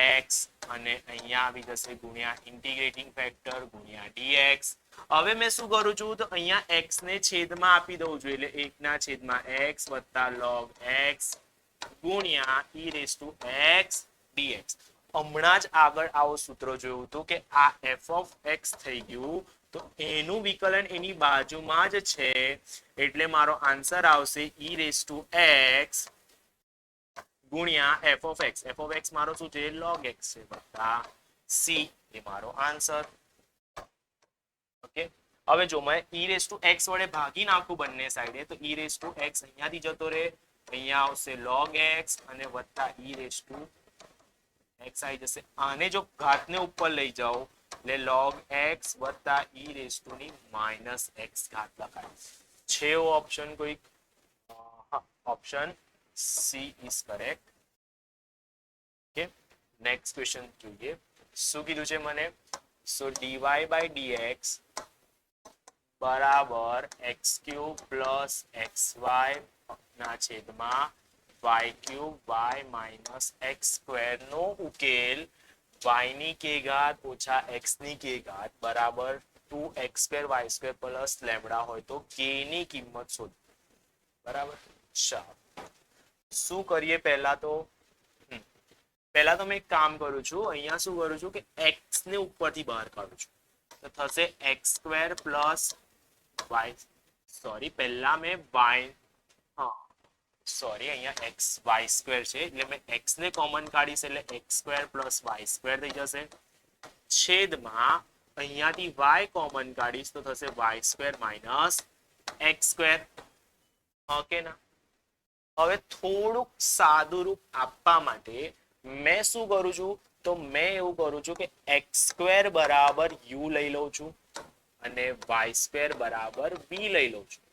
x અને અહીંયા આવી જશે ગુણ્યા ઇન્ટિગ્રેટિંગ ફેક્ટર ગુણ્યા dx. હવે મેં શું કરું છું, તો અહીંયા x ને છેદમાં આપી દઉં છું એટલે 1 ના છેદમાં x વત્તા log x ગુણ્યા e raise to x dx. હમણાં જ આગળ આવો સૂત્ર જોયું હતું કે આ f ઓફ x થઈ ગયું, તો એનું વિકલન એની બાજુમાં જ છે એટલે મારો આન્સર આવશે ઈ રેઝ ટુ x ગુણ્યા f of x. f of x મારો શું છે, log x છે વત્તા c, એ મારો આન્સર. ઓકે, હવે જો મેં ઈ રેઝ ટુ x વડે ભાગી નાખું બંને સાઈડે, તો ઈ રેઝ ટુ x અહીંયાથી જતો રહે, અહીંયા આવશે log x અને વત્તા ઈ રેઝ ટુ x આવી જશે. આને જો ઘાતને ઉપર લઈ જાઓ એટલે log x વત્તા ઈ રેઝ ટુ ની માઇનસ x ઘાત લખાય છે. ઓપ્શન કોઈ, option C is correct. Okay, next question જોઈએ. શું કીધું છે મને, સો dy by dx બરાબર x ક્યુબ પ્લસ xy ના છેદમાં y cube y minus x square નો ઉકેલ y ની કે ઘાત ઓછા x ની કે ઘાત બરાબર 2x square y square plus lambda હોય તો k ની કિંમત શોધો, બરાબર. ચાલો શું કરીએ, પહેલા તો મેં એક કામ કરું છું, અહીંયા શું કરું છું કે x ને ઉપરથી બહાર કાઢું છું, તો થશે x square plus y, sorry પહેલા મેં y, સોરી અહીંયા x y સ્ક્વેર છે એટલે મેં x ને કોમન કાઢીશ એટલે x square plus y square થઈ જશે, છેદમાં અહીંયાથી y કોમન કાઢીશ તો થશે y square minus x square, okay ના. હવે થોડુંક સાદું રૂપ આપવા માટે મેં શું કરું છું, તો મેં એવું કરું છું કે એક્સ સ્ક્વેર બરાબર યુ લઈ લઉં છું અને વાય સ્ક્વેર બરાબર બી લઈ લઉં છું.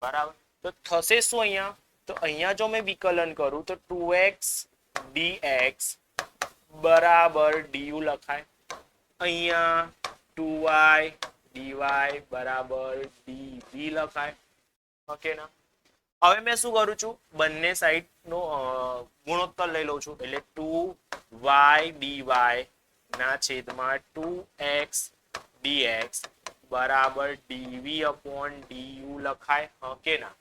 બરાબર. તો થશે શું અહીંયા? તો અહીંયા જો મેં વિકલન કરું તો 2x dx બરાબર du લખાય. અહીંયા 2y dy બરાબર dv લખાય. ઓકે ના? હવે મેં શું કરું છું? બંને સાઈડ નો ગુણોત્તર લઈ લઉં છું. એટલે 2y dy ના છેદમાં 2x dx બરાબર dv upon du લખાય. ઓકે ના?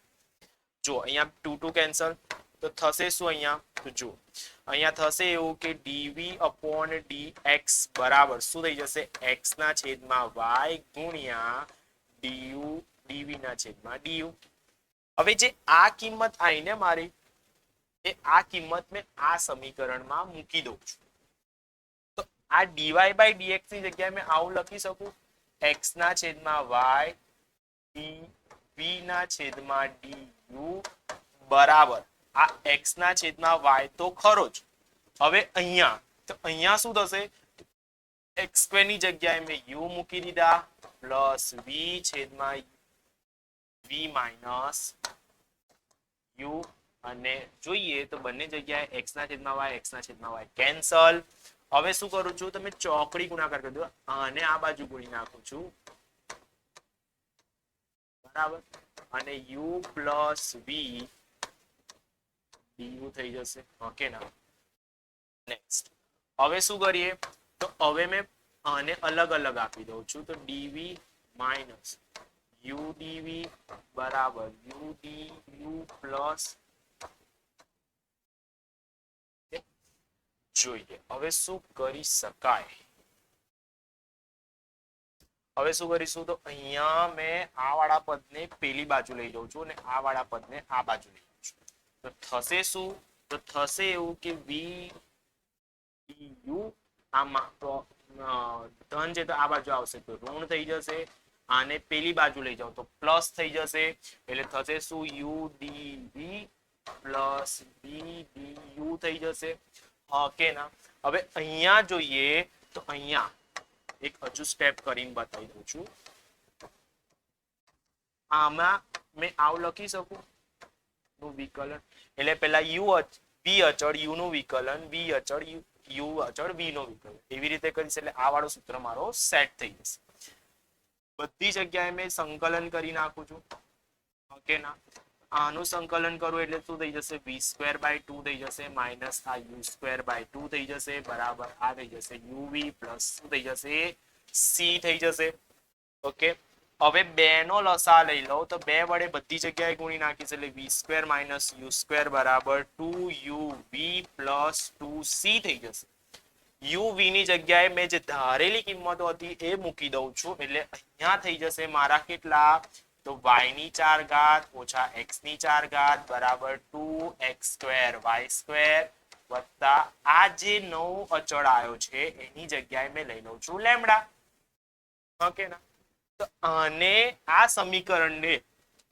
જો અહીંયા 2 કેન્સલ તો થશે શું અહીંયા? તો જો અહીંયા થશે એવું કે dv upon dx બરાબર શું થઈ જશે? x ના છેદમાં y ગુણ્યા du dv ના છેદમાં du. હવે જે આ કિંમત આઈને મારી એ આ કિંમત મેં આ સમીકરણમાં મૂકી દઉં છું. તો આ dy by dx ની જગ્યાએ મેં આવું લખી શકું x ના છેદમાં y dv ના છેદમાં du બરાબર આ x ના છેદમાં y તો ખરો જ. હવે અહીંયા તો અહીંયા શું થશે? x સ્ક્વેર ની જગ્યાએ મેં u મૂકી દીધા પ્લસ v છેદમાં v માઇનસ u અને જોઈએ તો બંને જગ્યાએ x ના છેદમાં y કેન્સલ. હવે શું કરું છું? તમે ચોકડી ગુણાકાર કરી દો અને આ બાજુ ગુણી નાખું છું. બરાબર. અને u પ્લસ v du થઈ જશે. ઓકે ના? નેક્સ્ટ હવે શું કરીએ? તો હવે મેં આને અલગ અલગ આપી દઉં છું. તો dv માઇનસ u dv બરાબર u du પ્લસ જોઈએ હવે શું કરી શકાય. હવે શું કરીશું? તો અહીંયા મેં આ વાળા પદને પેલી બાજુ લઈ જાઉં છું અને આ વાળા પદને આ બાજુ લઈ જાઉં છું. તો થશે શું? તો થશે એવું કે v du આમાં ધન છે તો આ બાજુ આવશે તો ઋણ થઈ જશે. આને પેલી બાજુ લઈ જાઓ તો પ્લસ થઈ જશે. એટલે થશે શું? u dv plus v du થઈ જશે. ઓકે ના? હવે અહીંયા જોઈએ તો અહીંયા એક હજુ સ્ટેપ કરીને બતાવી દઉં છું. આમાં મેં આવું લખી શકું નું વિકલન એટલે પેલા v અચળ u નું વિકલન v અચળ u અચળ v નું વિકલન એવી રીતે કરીશ એટલે આ વાળો સૂત્ર મારો સેટ થઈ જશે. બધી જગ્યાએ મેં સંકલન કરી નાખું છું. ઓકે ના? આનું સંકલન કરું એટલે શું થઈ જશે? v સ્ક્વેર બાય 2 થઈ જશે માઇનસ આ u સ્ક્વેર બાય 2 થઈ જશે બરાબર આ થઈ જશે uv પ્લસ શું થઈ જશે? c થઈ જશે. ઓકે. હવે 2 નો લસા લઈ લો તો 2 વડે બધી જગ્યાએ ગુણી નાખીશ એટલે v square minus u square બરાબર 2uv પ્લસ 2c થઈ જશે. uv ની જગ્યાએ મેં જે ધારેલી કિંમતો હતી એ મૂકી દઉં છું એટલે અહીંયા થઈ જશે મારા કેટલા? તો y ની 4 ઘાત ઓછા x ની 4 ઘાત બરાબર 2x સ્ક્વેર y સ્ક્વેર વત્તા આ જે નવો અચળ આવ્યો છે એની જગ્યાએ મેં લઈ લઉં છું લેમ્ડા. ઓકે ના? તો આને આ સમીકરણને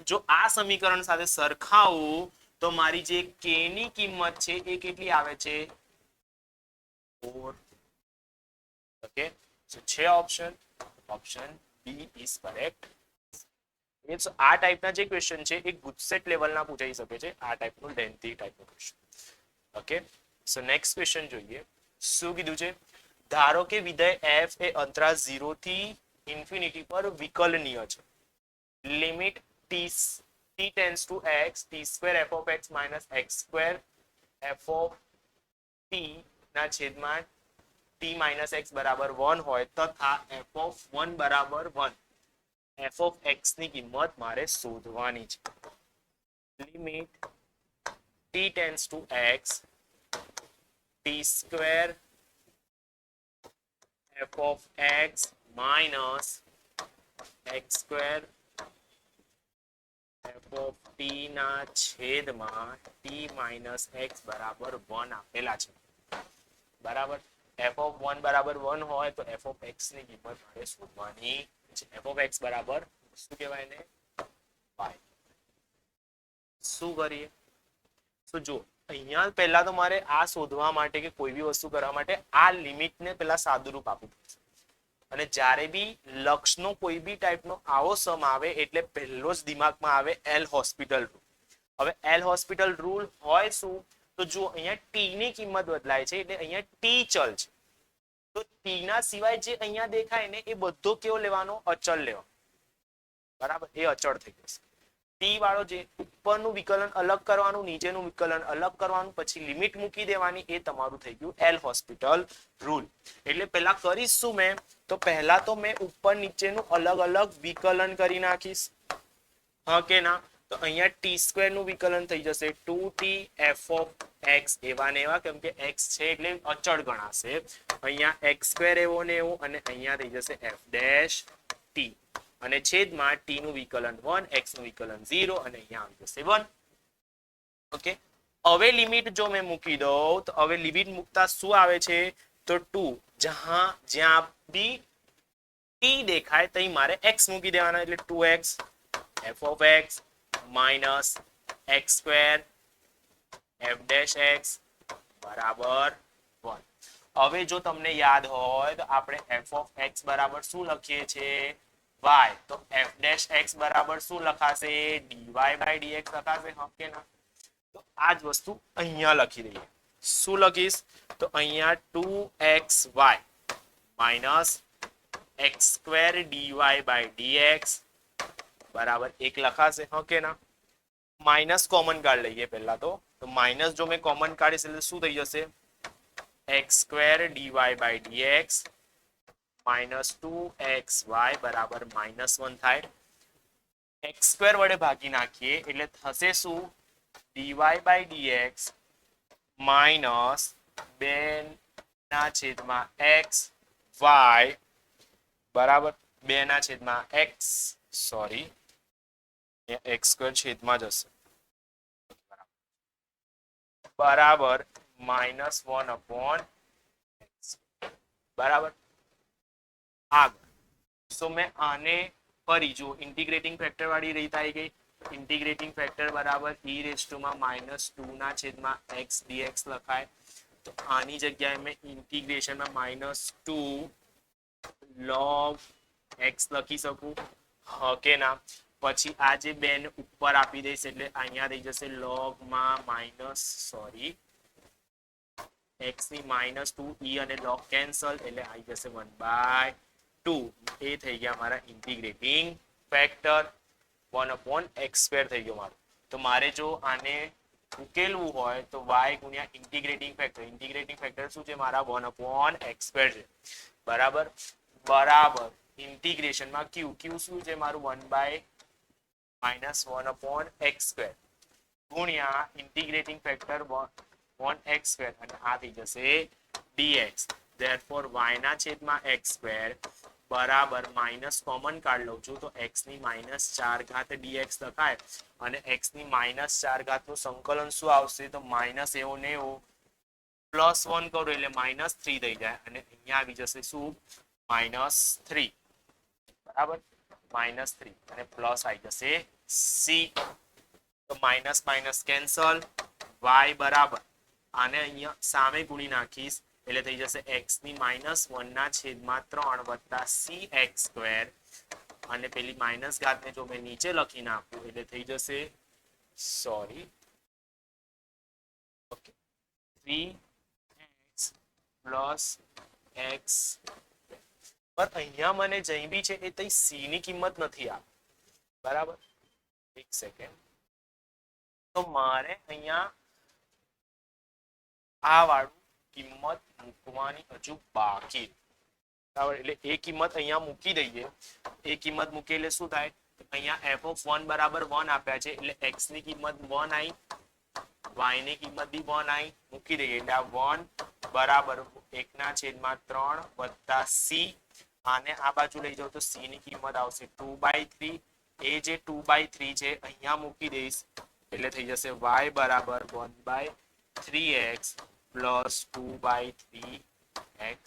જો આ સમીકરણ સાથે સરખાવું તો મારી જે k ની કિંમત છે એ કેટલી આવે છે? 4. ઓકે. સો છે option B is correct. Means આ ટાઈપના જે ક્વેશ્ચન છે એ ગુજસેટ લેવલના પૂછાઈ શકે છે. આ ટાઈપનું લેન્થી ટાઈપનું question. Okay. So next question જોઈએ. શું કીધું છે? ધારો કે વિધેય f એ અંતરાલ 0 થી ઇન્ફિનિટી પર વિકલનીય છે. Limit t tends to x t square f of x minus x square f of t ના છેદમાં t minus x બરાબર 1 હોય તથા f of 1 બરાબર 1 f of x ની કિંમત મારે શોધવાની છે. Limit t tends to x t square f of x minus x square f of t ના છેદમાં t minus x બરાબર 1 આપેલા છે. બરાબર. f of 1 બરાબર 1 હોય તો f of x ની કિંમત મારે શોધવાની છે. f of x બરાબર શું કહેવાય ને? y. શું કરીએ? તો જો અહીંયા પહેલા તો મારે આ શોધવા માટે કે કોઈ બી વસ્તુ કરવા માટે આ લિમિટને પહેલા સાદુરૂપ આપવું પડશે. અને જ્યારે બી લક્ષનો કોઈ બી ટાઈપનો આવો સમ આવે એટલે પહેલો જ દિમાગમાં આવે એલ હોસ્પિટલ રૂલ. હવે એલ હોસ્પિટલ રૂલ હોય શું? તો જો અહીંયા ટી ની કિંમત બદલાય છે એટલે અહીંયા ટી ચલ છે. તો ટી ના સિવાય જે અહીંયા દેખાય ને એ બધો કેવો લેવાનો? અચળ લેવાનો. બરાબર, એ અચળ થઈ જશે. ટી વાળો જે ઉપરનું વિકલન અલગ કરવાનું, નીચેનું વિકલન અલગ કરવાનું, પછી લિમિટ મૂકી દેવાની, એ તમારું થઈ ગયું એલ હોસ્પિટલ રૂલ. એટલે પહેલા કરીશ શું મેં? તો પહેલા તો મેં ઉપર નીચેનું અલગ અલગ વિકલન કરી નાખીશ. હા કે ના? તો અહીંયા ટી સ્ક્વેર નું વિકલન થઈ જશે 2t f of x એવા ને એવા, કેમ કે x છે એટલે અચળ ગણાશે. અહીંયા x સ્ક્વેર એવો ને એવો, અને અહીંયા થઈ જશે f ડેશ t, અને છેદમાં t નું વિકલન 1, x નું વિકલન 0, અને અહીંયા આવી જશે 1. ઓકે, હવે લિમિટ જો મેં મૂકી દઉં તો હવે લિમિટ મૂકતા શું આવે છે? તો 2, જ્યાં બી t દેખાય તઈ મારે x મૂકી દેવાના, એટલે 2x f of x minus x square f dash x બરાબર 1. હવે જો તમને યાદ હોય તો આપણે f of x બરાબર શું લખીએ છીએ? y. તો f dash x બરાબર શું લખાશે? dy by dx લખાશે. હા કે ના? તો આ જ વસ્તુ અહીંયા લખી દઈએ. શું લખીશ? તો અહીંયા 2xy minus x square dy by dx બરાબર 1 લખાશે. હા કે ના? માઇનસ કોમન કાઢ લઈએ પહેલા તો. માઇનસ જો મેં કોમન કાઢીશ એટલે શું થઈ જશે? x square dy by dx minus 2xy બરાબર -1 થાય. x square વડે ભાગી નાખીએ એટલે થશે શું? dy by dx minus 2 ના છેદમાં x y બરાબર 2 ના છેદમાં x, સોરી x સ્ક્વેર છેદમાં જશે, બરાબર -1 upon x. બરાબર. આગળ સો મેં આને ફરી જો ઇન્ટિગ્રેટિંગ ફેક્ટર વાળી રીત આવી ગઈ. ઇન્ટિગ્રેટિંગ ફેક્ટર બરાબર e રેઝ ટુ માં -2 ના છેદમાં x dx લખાય. તો આની જગ્યાએ મેં ઇન્ટિગ્રેશનમાં -2 log x લખી શકું. હા કે ના? પછી આ જે બે ને ઉપર આપી દઈશ એટલે અહીંયા થઈ જશે log માં x ની -2 e અને log કેન્સલ એટલે આવી જશે 1/2. એ થઈ ગયા મારા integrating factor. 1 upon x square થઈ ગયો મારું. તો મારે જો આને ઉકેલવું હોય તો y ગુણ્યા ઇન્ટિગ્રેટિંગ ફેક્ટર. ઇન્ટિગ્રેટિંગ ફેક્ટર શું છે મારા? 1 upon x સ્ક્વેર છે. બરાબર બરાબર ઇન્ટિગ્રેશનમાં q શું છે મારું? 1/-1 upon x સ્ક્વેર ગુણ્યા ઇન્ટિગ્રેટિંગ ફેક્ટર 1x સ્ક્વેર, અને આ થઈ જશે dx. therefore y ના છેદમાં x સ્ક્વેર બરાબર માઇનસ કોમન કાઢ લઉં છું તો x ની -4 ઘાત dx લખાય, અને x ની -4 ઘાત નું સંકલન શું આવશે? તો માઇનસ એવું ને એવું +1 કરું એટલે -3 થઈ જાય, અને અહીંયા આવી જશે શું? -3. બરાબર -3 અને પ્લસ આવી જશે c. તો માઇનસ માઇનસ કેન્સલ. y બરાબર આને અહીંયા સામે ગુણી નાખીશ એટલે થઈ જશે x ની -1 ના છેદમાં 3 વત્તા cx સ્ક્વેર, અને પેલી માઇનસ ઘાતને જો મેં નીચે લખી નાખું એટલે થઈ જશે sorry okay 3x plus x. પણ અહીંયા મને જઈ બી છે એ તઈ c ની કિંમત નથી આપી. બરાબર, એક સેકન્ડ. તો મારે અહીંયા આ વાળું કિંમત મૂકવાની હજુ બાકી. બરાબર, એટલે એ કિંમત અહીંયા મૂકી દઈએ. એ કિંમત મૂકી એટલે શું થાય? અહીંયા f of 1 બરાબર 1 આપ્યા છે એટલે x ની કિંમત 1 આવી, y ની કિંમત બી 1 આવી. મૂકી દઈએ એટલે આ 1 બરાબર 1/3 વત્તા c. આને આ બાજુ લઈ જાઓ તો c ની કિંમત આવશે 2/3. એ જે 2/3 છે અહીંયા મૂકી દઈશ એટલે થઈ જશે y બરાબર 1/3x પ્લસ 2/3x,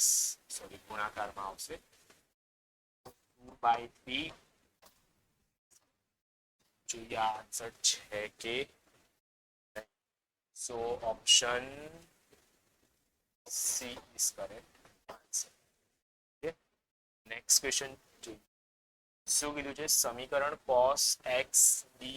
સોરી ગુણાકારમાં આવશે 2/3. જોઈએ આન્સર છે કે So option C is correct answer. Okay. Next question જોઈએ. શું કીધું છે? સમીકરણ cos x dy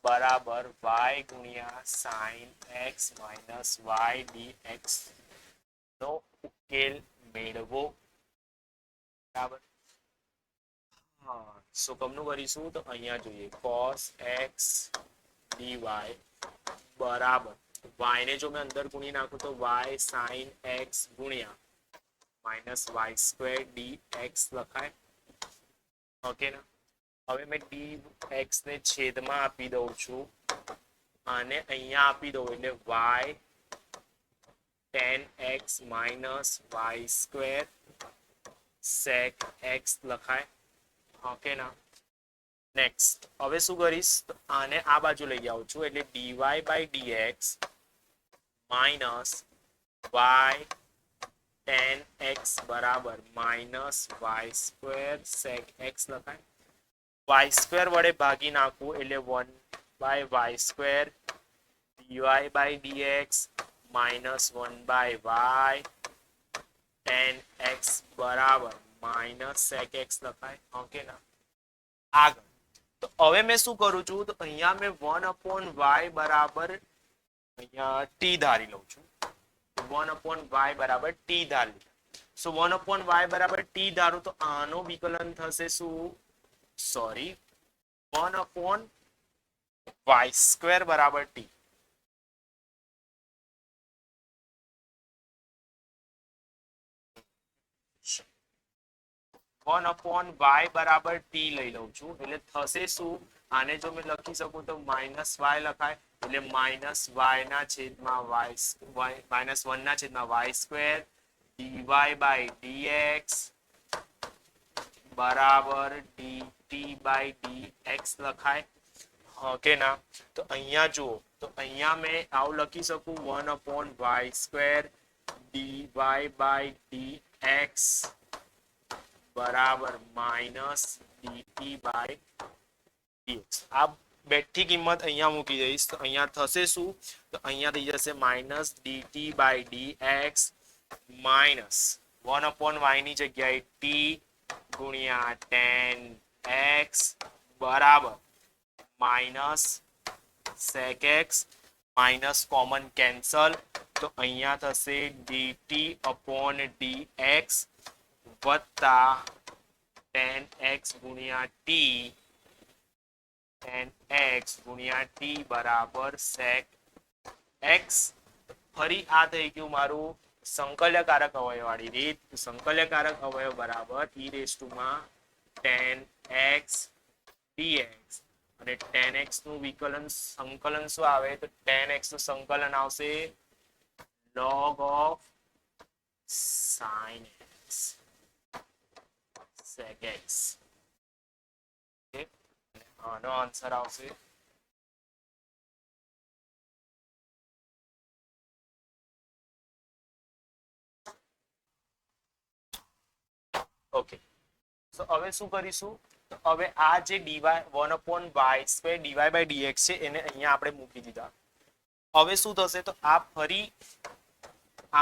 બરાબર y ગુણ્યા sin x minus y dx નો ઉકેલ મેળવો. બરાબર. હા, સો કમનું કરીશું તો અહીંયા જોઈએ cos x dy બરાબર y ને જો મેં અંદર ગુણી નાખું તો y sin x ગુણ્યા minus y square dx લખાય. ઓકે ના? હવે મેં dx ને છેદમાં આપી દઉં છું અને અહીંયા આપી દઉં એટલે y tan x minus y square sec x લખાય. ઓકે ના? નેક્સ્ટ હવે શું કરીશ તો આને આ બાજુ લઈ આવું છું એટલે dy by dx minus y tan x બરાબર minus y square sec x લખાય. y square વડે ભાગી નાખવું એટલે 1 by y square dy by dx minus 1 by y tan x બરાબર minus sec x લખાય. ઓકે ના? આગળ તો હવે મેં શું કરું છું તો અહીંયા મેં 1/y બરાબર અહીંયા t ધારી લઉં છું. 1/y બરાબર t ધારી. સો 1/y બરાબર t ધારું તો આનો વિકલન થશે શું? સોરી 1/y સ્ક્વેર બરાબર t. y બરાબર t લઈ લઉં છું એટલે થશે શું? આને જો મેં લખી શકું તો માઇનસ y લખાય એટલે માઇનસ y ના છેદમાં માઇનસ 1 ના છેદમાં y square dy by dx બરાબર dt by dx લખાય. ઓકે ના? તો અહીંયા જુઓ તો અહીંયા મેં આવું લખી શકું 1/y square dy by dx બરાબર માઇનસ dt by dx. આ બેઠી કિંમત અહીંયા મૂકી દઈશ તો અહીંયા થશે શું? તો અહીંયા થઈ જશે minus dt by dx minus 1/y ની જગ્યાએ t ગુણ્યા tan x બરાબર minus sec x minus common cancel તો અહીંયા થશે dt upon dx વત્તા tan x ગુણ્યા t tan x ગુણ્યા t બરાબર sec x. ફરી આ થઈ ગયું મારું સંકલ્યકારક અવયવ વાળી રીત. સંકલ્યકારક અવયવ બરાબર e raised to માં tan x dx અને tan x નું વિકલન સંકલન શું આવે તો tan x નું સંકલન આવશે log of sin x sec x. આનો આન્સર આવશે ઓકે. તો હવે શું કરીશું તો હવે આ જે dy 1/y square dy by dx છે એને અહીંયા આપણે મૂકી દીધા. હવે શું થશે તો આ ફરી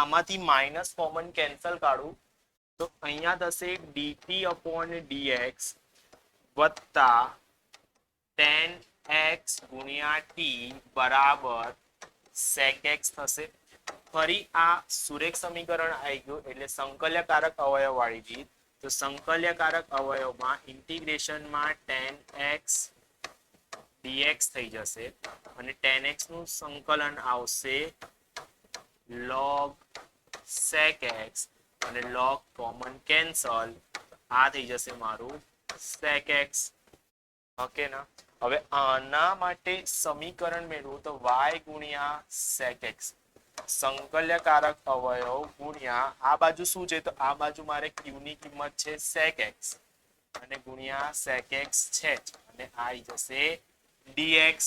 આમાંથી માઇનસ કોમન કેન્સલ કાઢું તો અહીંયા થશે dt upon dx વત્તા tan x ગુણ્યા t બરાબર sec x થશે. ફરી આ સુરેખ સમીકરણ આવી ગયું એટલે સંકલ્યકારક અવયવ વાળી રીત. તો સંકલ્યકારક અવયવમાં ઇન્ટિગ્રેશનમાં tan x dx થઈ જશે અને tan x નું સંકલન આવશે log sec x અને log કોમન કેન્સલ આ થઈ જશે મારું sec x. ઓકે ના? હવે આના માટે સમીકરણ મેળવું તો y ગુણ્યા sec x સંકલ્યકારક અવયવ ગુણ્યા આ બાજુ શું છે તો આ બાજુ મારે q ની કિંમત છે sec x અને ગુણ્યા sec x છે અને આ આવી જશે dx.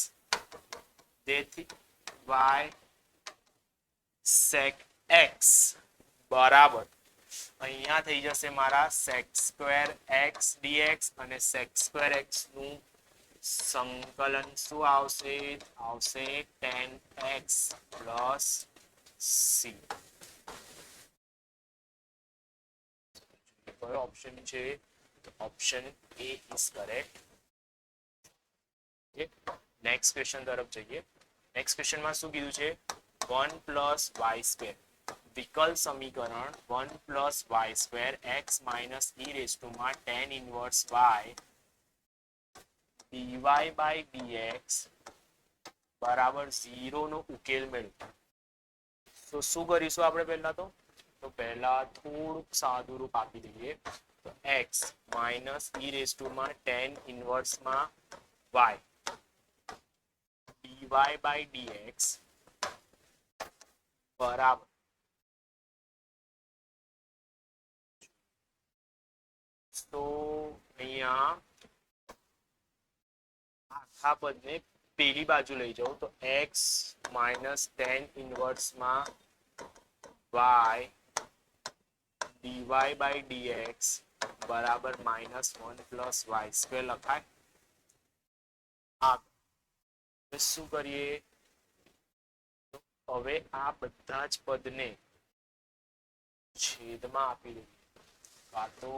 તેથી y sec x બરાબર અહીંયા થઈ જશે મારા sec square x dx અને sec square x નું સંકલન શું આવશે? આવશે 10x પ્લસ c. કયો ઓપ્શન છે? Option A is correct. Next question તરફ જઈએ. નેક્સ્ટ ક્વેશ્ચનમાં શું કીધું છે? 1 પ્લસ વાય સ્ક્વેર વિકલ સમીકરણ 1 plus y square x minus e raise to માં tan inverse y dy by dx બરાબર 0 નો ઉકેલ મેળવો. તો શું કરીશું આપણે પહેલા? તો પહેલા થોડુંક સાદું રૂપ આપી દઈએ. તો x minus e raise to માં tan ઇનવર્સ માં y dy બાય dx બરાબર તો અહીંયા આખા પદને પેલી બાજુ લઈ જાઉં તો x માઇનસ tan ઇનવર્સ માં y dy બાય dx બરાબર -1 પ્લસ વાય સ્ક્વેર લખાય. શું કરીએ? હવે આ બધા જ પદને છેદમાં આપી દઈએ. કાં તો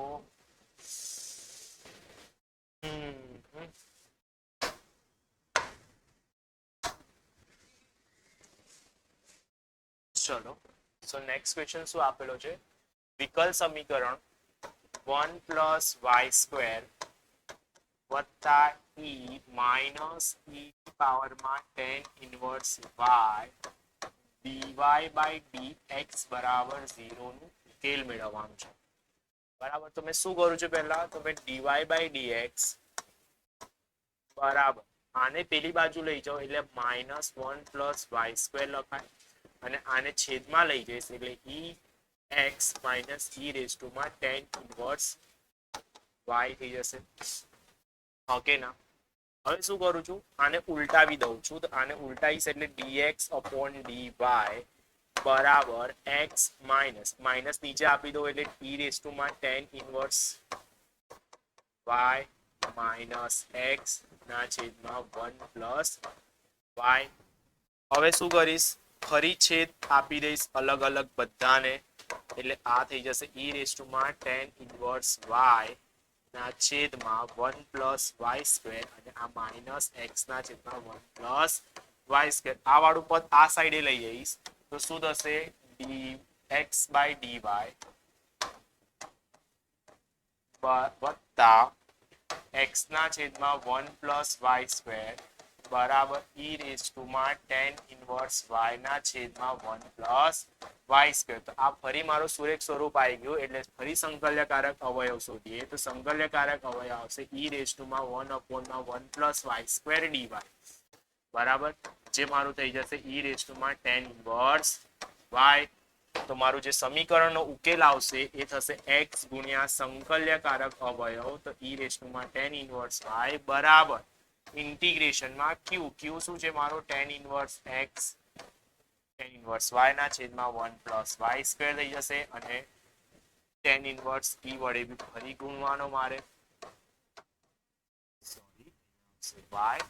ચલો. સો નેક્સ્ટ ક્વેશ્ચન શું આપેલો છે? વિકલ સમીકરણ 1 પ્લસ વાય સ્ક્વેર વત્તા ઈ માઇનસ ઈ પાવરમાં tan inverse y dy by dx બરાબર 0 નું ઉકેલ મેળવવાનું છે. બરાબર. તો મેં શું કરું છું પહેલા? તો મેં dy બાય dx બરાબર આને પેલી બાજુ લઈ જાઓ એટલે -1 પ્લસ વાય સ્ક્વેર લખાય અને આને છેદમાં લઈ જઈશ એટલે e x minus e raise to માં tan ઇનવર્સ વાય થઈ જશે. ઓકે ના? હવે શું કરું છું? આને ઉલટાવી દઉં છું. તો આને ઉલટાવીશ એટલે dx upon dy બરાબર x માઇનસ નીચે આપી દો એટલે ઈ રેઝ ટુ માં tan inverse y minus x ના છેદમાં 1 પ્લસ y. હવે શું કરીશ? ફરી છેદ આપી દઈશ અલગ અલગ બધાને એટલે આ થઈ જશે ઈ રેઝ ટુ માં tan ઇનવર્સ y ના છેદમાં 1 પ્લસ વાય સ્ક્વેર અને આ માઇનસ x ના છેદમાં 1 પ્લસ વાય સ્ક્વેર. આ વાળું પદ આ સાઈડે લઈ જઈશ તો શું થશે? dx બાય dy વત્તા x ના છેદમાં 1 પ્લસ વાય સ્ક્વેર બરાબર ઈ રેઝ ટુ માં tan ઇનવર્સ y ના છેદમાં 1 પ્લસ વાય સ્ક્વેર. તો આ ફરી મારો સુરેખ સ્વરૂપ આવી ગયું એટલે ફરી સંકલ્યકારક અવયવ શોધીએ તો સંકલ્યકારક અવયવ આવશે ઈ રેઝ ટુ માં 1 upon 1 plus y square dy બરાબર જે મારું થઈ જશે ઈ રેઝ ટુ માં tan ઇનવર્સ y. તો મારું જે સમીકરણનો ઉકેલ આવશે એ થશે x ગુણ્યા સંકલ્યકારક અવયવ તો ઈ રેઝ ટુ માં tan ઇનવર્સ y બરાબર ઇન્ટિગ્રેશનમાં q શું છે મારો? tan inverse x tan inverse y ના છેદમાં 1 પ્લસ વાય સ્ક્વેર થઈ જશે અને tan ઇનવર્સ e વડે બી ફરી ગુણવાનો મારે y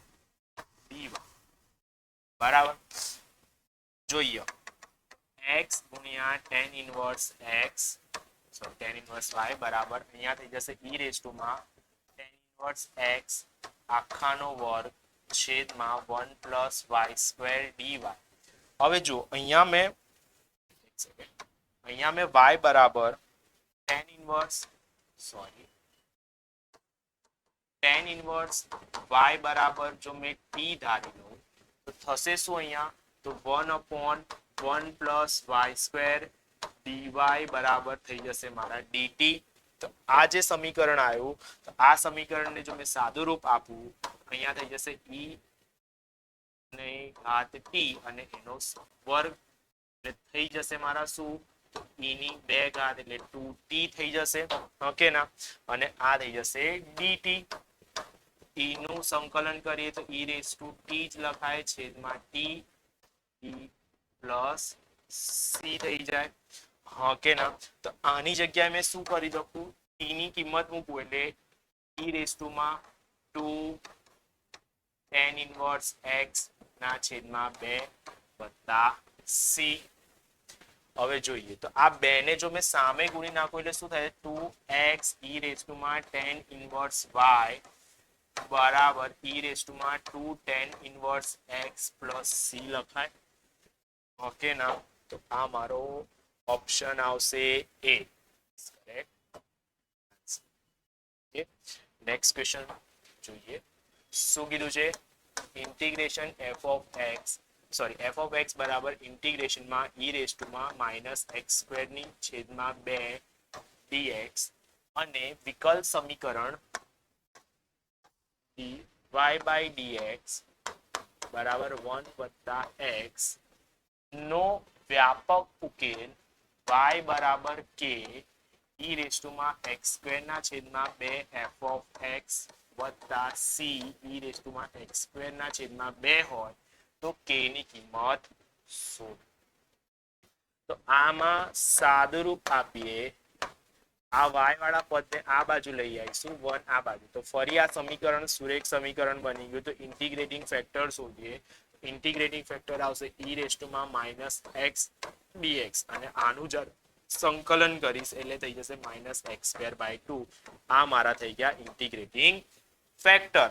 dy બરાબર. જોઈએ x ગુણ્યા tan inverse x tan inverse y બરાબર અહીંયા થઈ જશે ઈ રેઝ ટુ માં tan ઇનવર્સ x આખાનો વર્ગ છેદમાં 1 પ્લસ વાય સ્ક્વેર dy. હવે જો અહીંયા મેં y બરાબર tan ઇનવર્સ y બરાબર જો મેં t ધારી લઉં તો થશે શું અહીંયા? તો 1 upon 1 plus y square dy બરાબર થઈ જશે મારા dt. તો આ જે સમીકરણ આવ્યું તો આ સમીકરણને જો મેં સાદું રૂપ આપું અહીંયા થઈ જશે e ને ઘાત t અને એનો વર્ગ એટલે થઈ જશે મારા શું? e ની 2 ઘાત એટલે 2t થઈ જશે. ઓકે ના? અને આ થઈ જશે dt. e નું સંકલન કરીએ તો e રેઝ ટુ t જ લખાય છેદમાં t e પ્લસ c થઈ જાય. ઓકે ના? તો આની જગ્યાએ મેં શું કરી શકું? t ની કિંમત મૂકું એટલે e રેઝ ટુ માં 2 tan ઇનવર્સ x ના છેદમાં 2 વત્તા c. હવે જોઈએ તો આ 2 ને જો મેં સામે ગુણી નાખું એટલે શું થાય 2x e રેઝ ટુ માં tan ઇનવર્સ y બરાબર e રેઝ ટુ માં 2 tan inverse x plus c લખાય. ઓકે ના, તો આ મારો ઓપ્શન આવશે એ. ઓકે, નેક્સ્ટ ક્વેશ્ચન જોઈએ. શું કીધું છે? ઇન્ટિગ્રેશન f of x બરાબર ઇન્ટિગ્રેશન માં e રેઝ ટુ માં -x² ની છેદમાં 2 dx અને વિકલ સમીકરણ dy by dx બરાબર 1 વત્તા x નો વ્યાપક ઉકેલ y બરાબર k e રેઝ ટુ માં x² ના છેદમાં 2 f of x વત્તા c e રેઝ ટુ માં x² ના છેદમાં 2 હોય તો k ની કિંમત શોધો. તો આમાં સાદુરૂપ આપીએ, આ y વાળા પદને આ બાજુ લઈ આવીશું 1 આ બાજુ, તો ફરી આ સમીકરણ સુરેખ સમીકરણ બની ગયું. તો ઇન્ટિગ્રેટિંગ ફેક્ટર શોધીએ. ઇન્ટિગ્રેટિંગ ફેક્ટર આવશે e રેઝ ટુ માં -x dx અને આનું જ્યારે સંકલન કરીશ એટલે થઈ જશે -x²/2. આ મારા થઈ ગયા ઇન્ટિગ્રેટિંગ ફેક્ટર.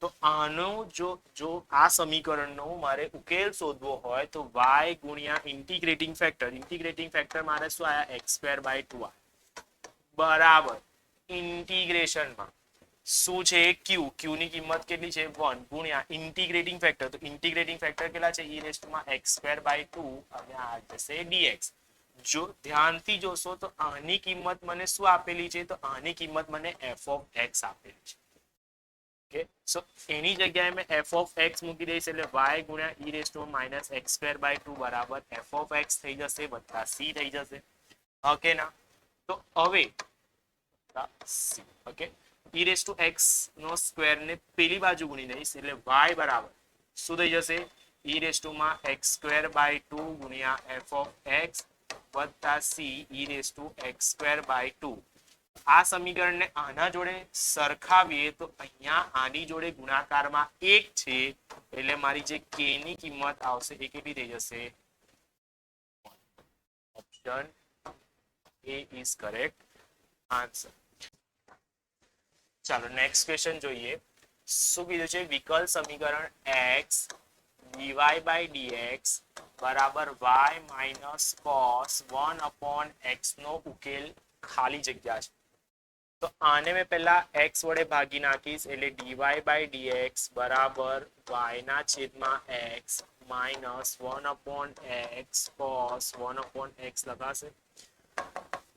તો આનો જો આ સમીકરણનો મારે ઉકેલ શોધવો હોય તો y ગુણ્યા ઇન્ટિગ્રેટિંગ ફેક્ટર મારે શું આયા x²/2 બરાબર ઇન્ટિગ્રેશનમાં શું છે q ની કિંમત કેટલી છે 1 ગુણ્યા ઇન્ટિગ્રેટિંગ ફેક્ટર. તો ઇન્ટિગ્રેટિંગ ફેક્ટર કેટલા છે e રેઝ ટુ માં x²/2 અને આ જશે dx. જો ધ્યાનથી જોશો તો આની કિંમત મને શું આપેલી છે? તો આની કિંમત મને f of x આપેલી છે. ઓકે, સો એની જગ્યાએ મેં f of x મૂકી દઈશ એટલે y ગુણ્યા e રેઝ ટુ -x²/2 બરાબર f of x થઈ જશે વત્તા c થઈ જશે. ઓકે ના, તો હવે okay e raise to x નો સ્ક્વેર ને પેલી બાજુ ગુણી દઈશ એટલે y બરાબર શું થઈ જશે e રેઝ ટુ માં x²/2 ગુણ્યા f of x વત્તા c e raise to x²/2. આ સમીકરણને આના જોડે સરખાવીએ તો અહીંયા આની જોડે ગુણાકારમાં 1 છે એટલે મારી જે k ની કિંમત આવશે એ કેટલી થઈ જશે? Option A is correct answer. ચાલો નેક્સ્ટ ક્વેશ્ચન જોઈએ. શું કીધું છે? વિકલ સમીકરણ x dy by dx બરાબર y minus cos 1/x નો ઉકેલ ખાલી જગ્યા છે. તો આને મેં પહેલા x વડે ભાગી નાખીશ એટલે dy by dx બરાબર y ના છેદમાં x minus 1/x cos 1/x લખાશે.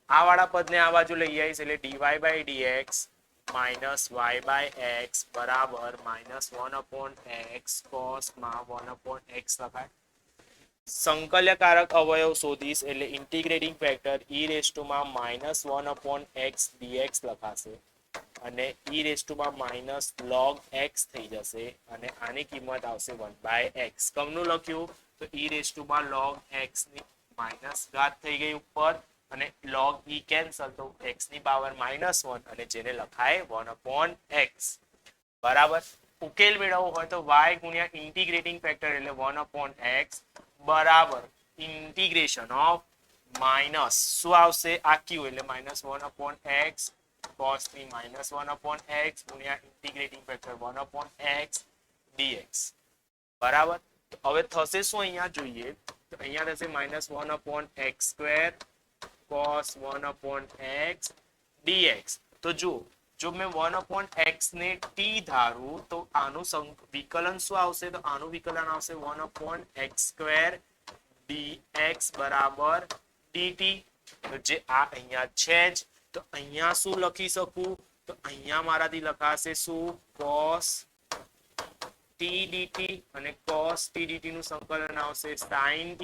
આ વાળા પદને આ બાજુ લઈ આવીશ એટલે dy by dx minus y by x બરાબર -1/x cos માં 1/x લખાય. સંકલ્યકારક અવયવ શોધીશ એટલે integrating factor e raise to માં -1/x dx લખાશે અને e રેઝ ટુ માં -log x થઈ જશે અને આની કિંમત આવશે 1/x. કમનું લખ્યું? તો e રેઝ ટુ માં log x ની માઇનસ ઘાત થઈ ગઈ ઉપર અને log e કેન્સલ તો x ની પાવર -1 અને જેને લખાય 1/x બરાબર. ઉકેલ મેળવવો હોય તો y ગુણ્યા ઇન્ટિગ્રેટિંગ ફેક્ટર એટલે 1/x બરાબર ઇન્ટિગ્રેશન ઓફ માઇનસ શું આવશે આ q એટલે -1/x cos ની -1/x ગુણ્યા ઇન્ટિગ્રેટિંગ ફેક્ટર 1/x dx બરાબર. તો હવે થશે શું અહીંયા જોઈએ તો અહીંયા થશે -1/x² cos 1/x dx. તો જો મેં 1/x ને t ધારું તો આનું વિકલન શું આવશે? તો આનું વિકલન આવશે 1/x² dx બરાબર dt. તો જે આ અહીંયા છે જ તો અહીંયા શું લખી શકું? તો અહીંયા મારાથી લખાશે શું cos t dt અને cos t dt નું સંકલન આવશે sin t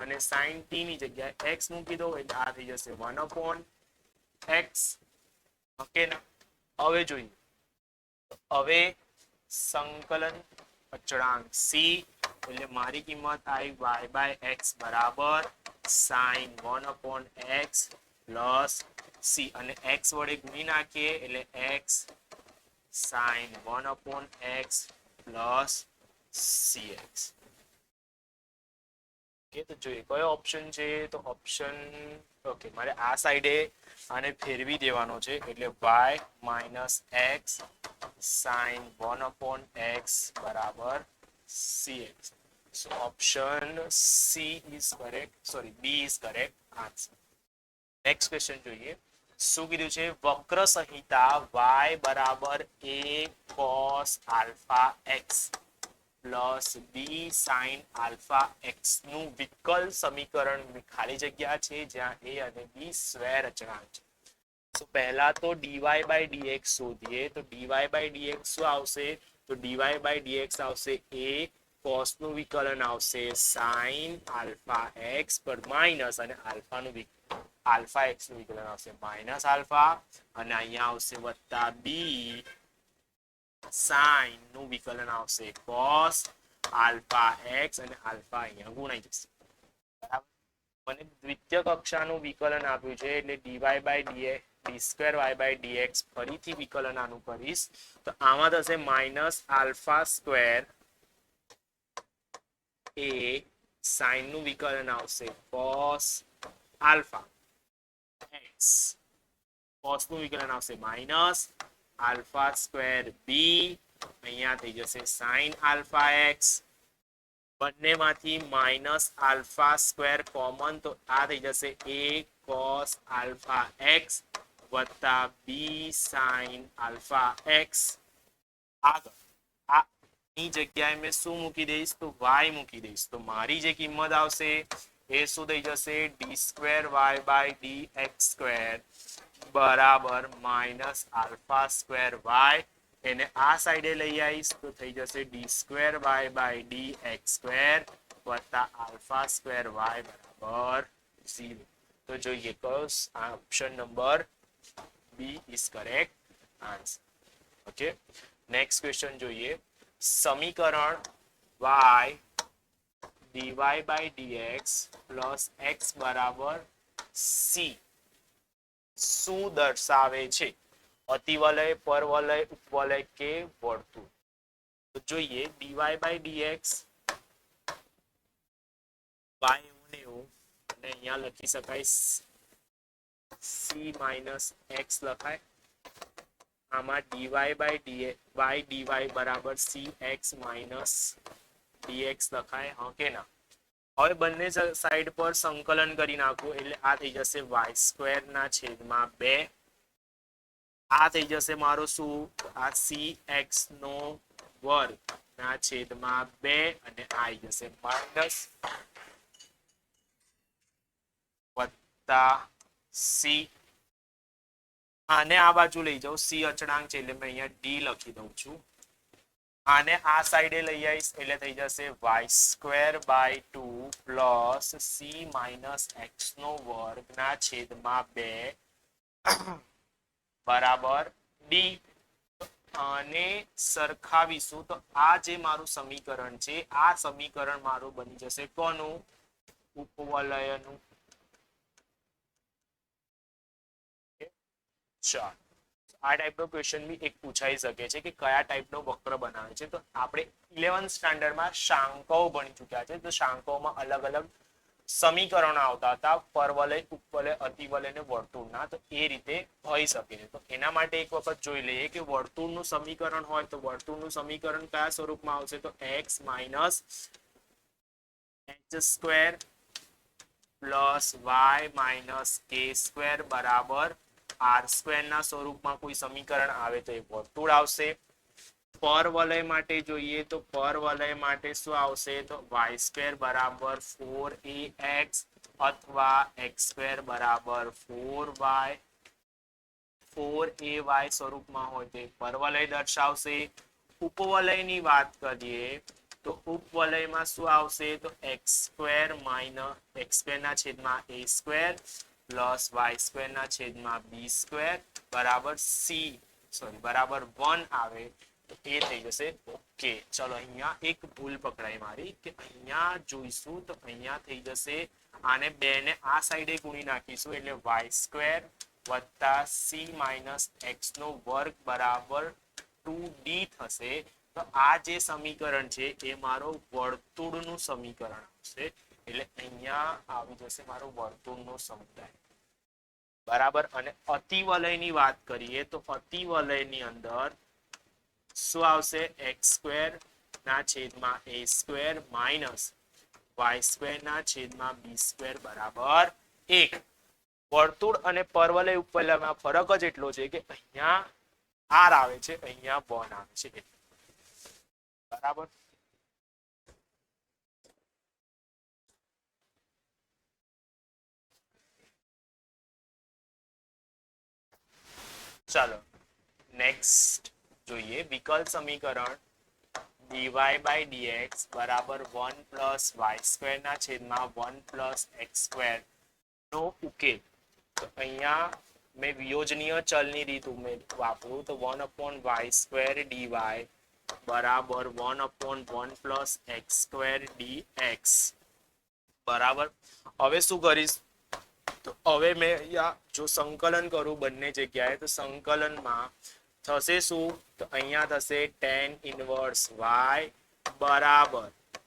અને sin t ની જગ્યાએ x મૂકી દો એટલે આ થઈ જશે 1/x. ઓકે ના, હવે જોઈએ હવે સંકલન અચળાંક c એટલે મારી કિંમત આવી y by x બરાબર sin 1/x પ્લસ c અને x વડે ગુણી નાખીએ એટલે x sin 1/x plus cx. Okay, તો જોઈએ કયો ઓપ્શન છે, તો ઓપ્શન ઓકે મારે આ સાઈડે આને ફેરવી દેવાનો છે એટલે y minus x sign 1/x બરાબર cx. So option C is correct, sorry B is correct answer. Next question જોઈએ. શું કીધું છે, વક્ર સંહિતા y બરાબર a cos alpha x plus b sin alpha x નું વિકલ સમીકરણ ખાલી જગ્યા છે જ્યાં a અને b સ્વૈર અચળાંક છે. તો પહેલા તો dy by dx શોધીએ. તો dy by dx શું આવશે, તો dy by dx આવશે a cos નું વિકલન આવશે sin આલ્ફા x પર માઇનસ અને આલ્ફા x નું વિકલન આવશે માઇનસ આલ્ફા અને અહીંયા આવશે વત્તા b sin નું વિકલન આવશે cos આલ્ફા x અને આલ્ફા અહીંયા ગુણાઈ જશે. બરાબર, મને દ્વિતીય કક્ષાનું વિકલન આપ્યું છે એટલે dy by dx d2y by dx ફરીથી વિકલન આનું કરીશ તો આમાં થશે minus alpha square a sin નું વિકલન આવશે cos આલ્ફા x, cos નું વિકલન આવશે માઇનસ આલ્ફા સ્ક્વેર b અહીંયા થઈ જશે sin આલ્ફા x, બંનેમાંથી માઇનસ આલ્ફા સ્ક્વેર કોમન તો આ થઈ જશે a cos આલ્ફા x વત્તા b sin આલ્ફા x. આગળ આની જગ્યાએ મેં શું મૂકી દઈશ, તો y મૂકી દઈશ તો મારી જે કિંમત આવશે એ શું થઈ જશે d2y by dx સ્ક્વેર બરાબર માઇનસ આલ્ફા સ્ક્વેર y, એને આ સાઈડે લઈ આવીશ તો થઈ જશે d2y by dx સ્ક્વેર વત્તા આલ્ફા સ્ક્વેર y બરાબર 0. તો જોઈએ કયો option number B is correct answer. Okay, next question જોઈએ. સમીકરણ y dy by dx પ્લસ x બરાબર c શું દર્શાવે છે, અતિવલય, પરવલય, ઉપવલય કે વર્તુળ. તો જોઈએ dy by dx y એવું ને એવું અને અહીંયા લખી શકાય c માઇનસ x લખાય, આમાં dy by dx y dy બરાબર cx માઇનસ dx લખાય, હા કે ના. હવે બંને સાઈડ પર સંકલન કરી નાખું એટલે આ થઈ જશે y સ્ક્વેર ના છેદમાં 2, આ થઈ જશે મારો શું, આ cx નો વર્ગ ના છેદમાં 2 અને આ આવી જશે માઇનસ વત્તા c, આને આ બાજુ લઈ જાઉં, c અચળાંક છે એટલે મેં અહીંયા d લખી દઉં છું, આને આ સાઈડે લઈ આવીશ એટલે થઈ જશે y square by 2 plus c minus x નો વર્ગ ના છેદમાં 2 બરાબર d. આને સરખાવીશું તો આ જે મારું સમીકરણ છે આ સમીકરણ મારું બની જશે કોનું, ઉપવલયનું. ચાલો, આ ટાઈપનો ક્વેશ્ચન બી એક પૂછાઈ શકે છે કે કયા ટાઈપનો વક્ર બનાવે છે. તો આપણે 11th સ્ટાન્ડર્ડમાં શાંકો ભણી ચૂક્યા છે, તો શાંકોમાં અલગ અલગ સમીકરણો આવતા હતા પરવલય, ઉપવલય, અતિવલય અને વર્તુળના. તો એ રીતે હોઈ શકે છે. તો એના માટે એક વખત જોઈ લઈએ કે વર્તુળનું સમીકરણ હોય તો વર્તુળનું સમીકરણ કયા સ્વરૂપમાં આવશે, તો x minus h square plus y minus k square બરાબર r સ્ક્વેર ના સ્વરૂપમાં કોઈ સમીકરણ આવે તો એ વર્તુળ આવશે. પરવલય માટે જોઈએ તો પરવલય માટે શું આવશે, તો y સ્ક્વેર બરાબર 4ax અથવા x સ્ક્વેર બરાબર 4ay સ્વરૂપમાં હોય તો પરવલય દર્શાવશે. ઉપવલયની વાત કરીએ તો ઉપવલયમાં શું આવશે, તો x square minus x square ના છેદમાં a square plus y square ના છેદમાં b સ્ક્વેર બરાબર બરાબર 1 આવે તો એ થઈ જશે. ઓકે, ચલો અહીંયા એક ભૂલ પકડાઈ મારી કે અહીંયા જોઈશું તો અહીંયા થઈ જશે આને 2 ને આ સાઈડે ગુણી નાખીશું એટલે y સ્ક્વેર વત્તા c માઇનસ x નો વર્ગ બરાબર 2d થશે. તો આ જે સમીકરણ છે એ મારો વર્તુળનું સમીકરણ આવશે એટલે અહીંયા આવી જશે મારું વર્તુળનો સમુદાય બરાબર અને અતિવલયની વાત કરીએ તો અતિવલયની અંદર શું આવશે x સ્ક્વેર ના છેદમાં a square minus y square ના છેદમાં b સ્ક્વેર બરાબર 1 વર્તુળ અને પરવલય ઉપવલયમાં ફરક જ એટલો છે કે અહીંયા r આવે છે અહીંયા 1 આવે છે બરાબર ચાલો નેક્સ્ટ જોઈએ વિકલ સમીકરણ dy by dx બરાબર 1 પ્લસ y સ્ક્વેર ના છેદમાં 1 પ્લસ x સ્ક્વેર નો ઉકેલ તો અહીંયા મેં વિયોજનીય ચલની રીત વાપરું તો 1 upon y સ્ક્વેર dy બરાબર 1 upon 1 plus x square dx બરાબર હવે શું કરીશ તો હવે મેં અહીંયા જો સંકલન કરું બંને જગ્યાએ તો સંકલનમાં થશે શું તો અહીંયા થશે tan ઇનવર્સ y બરાબર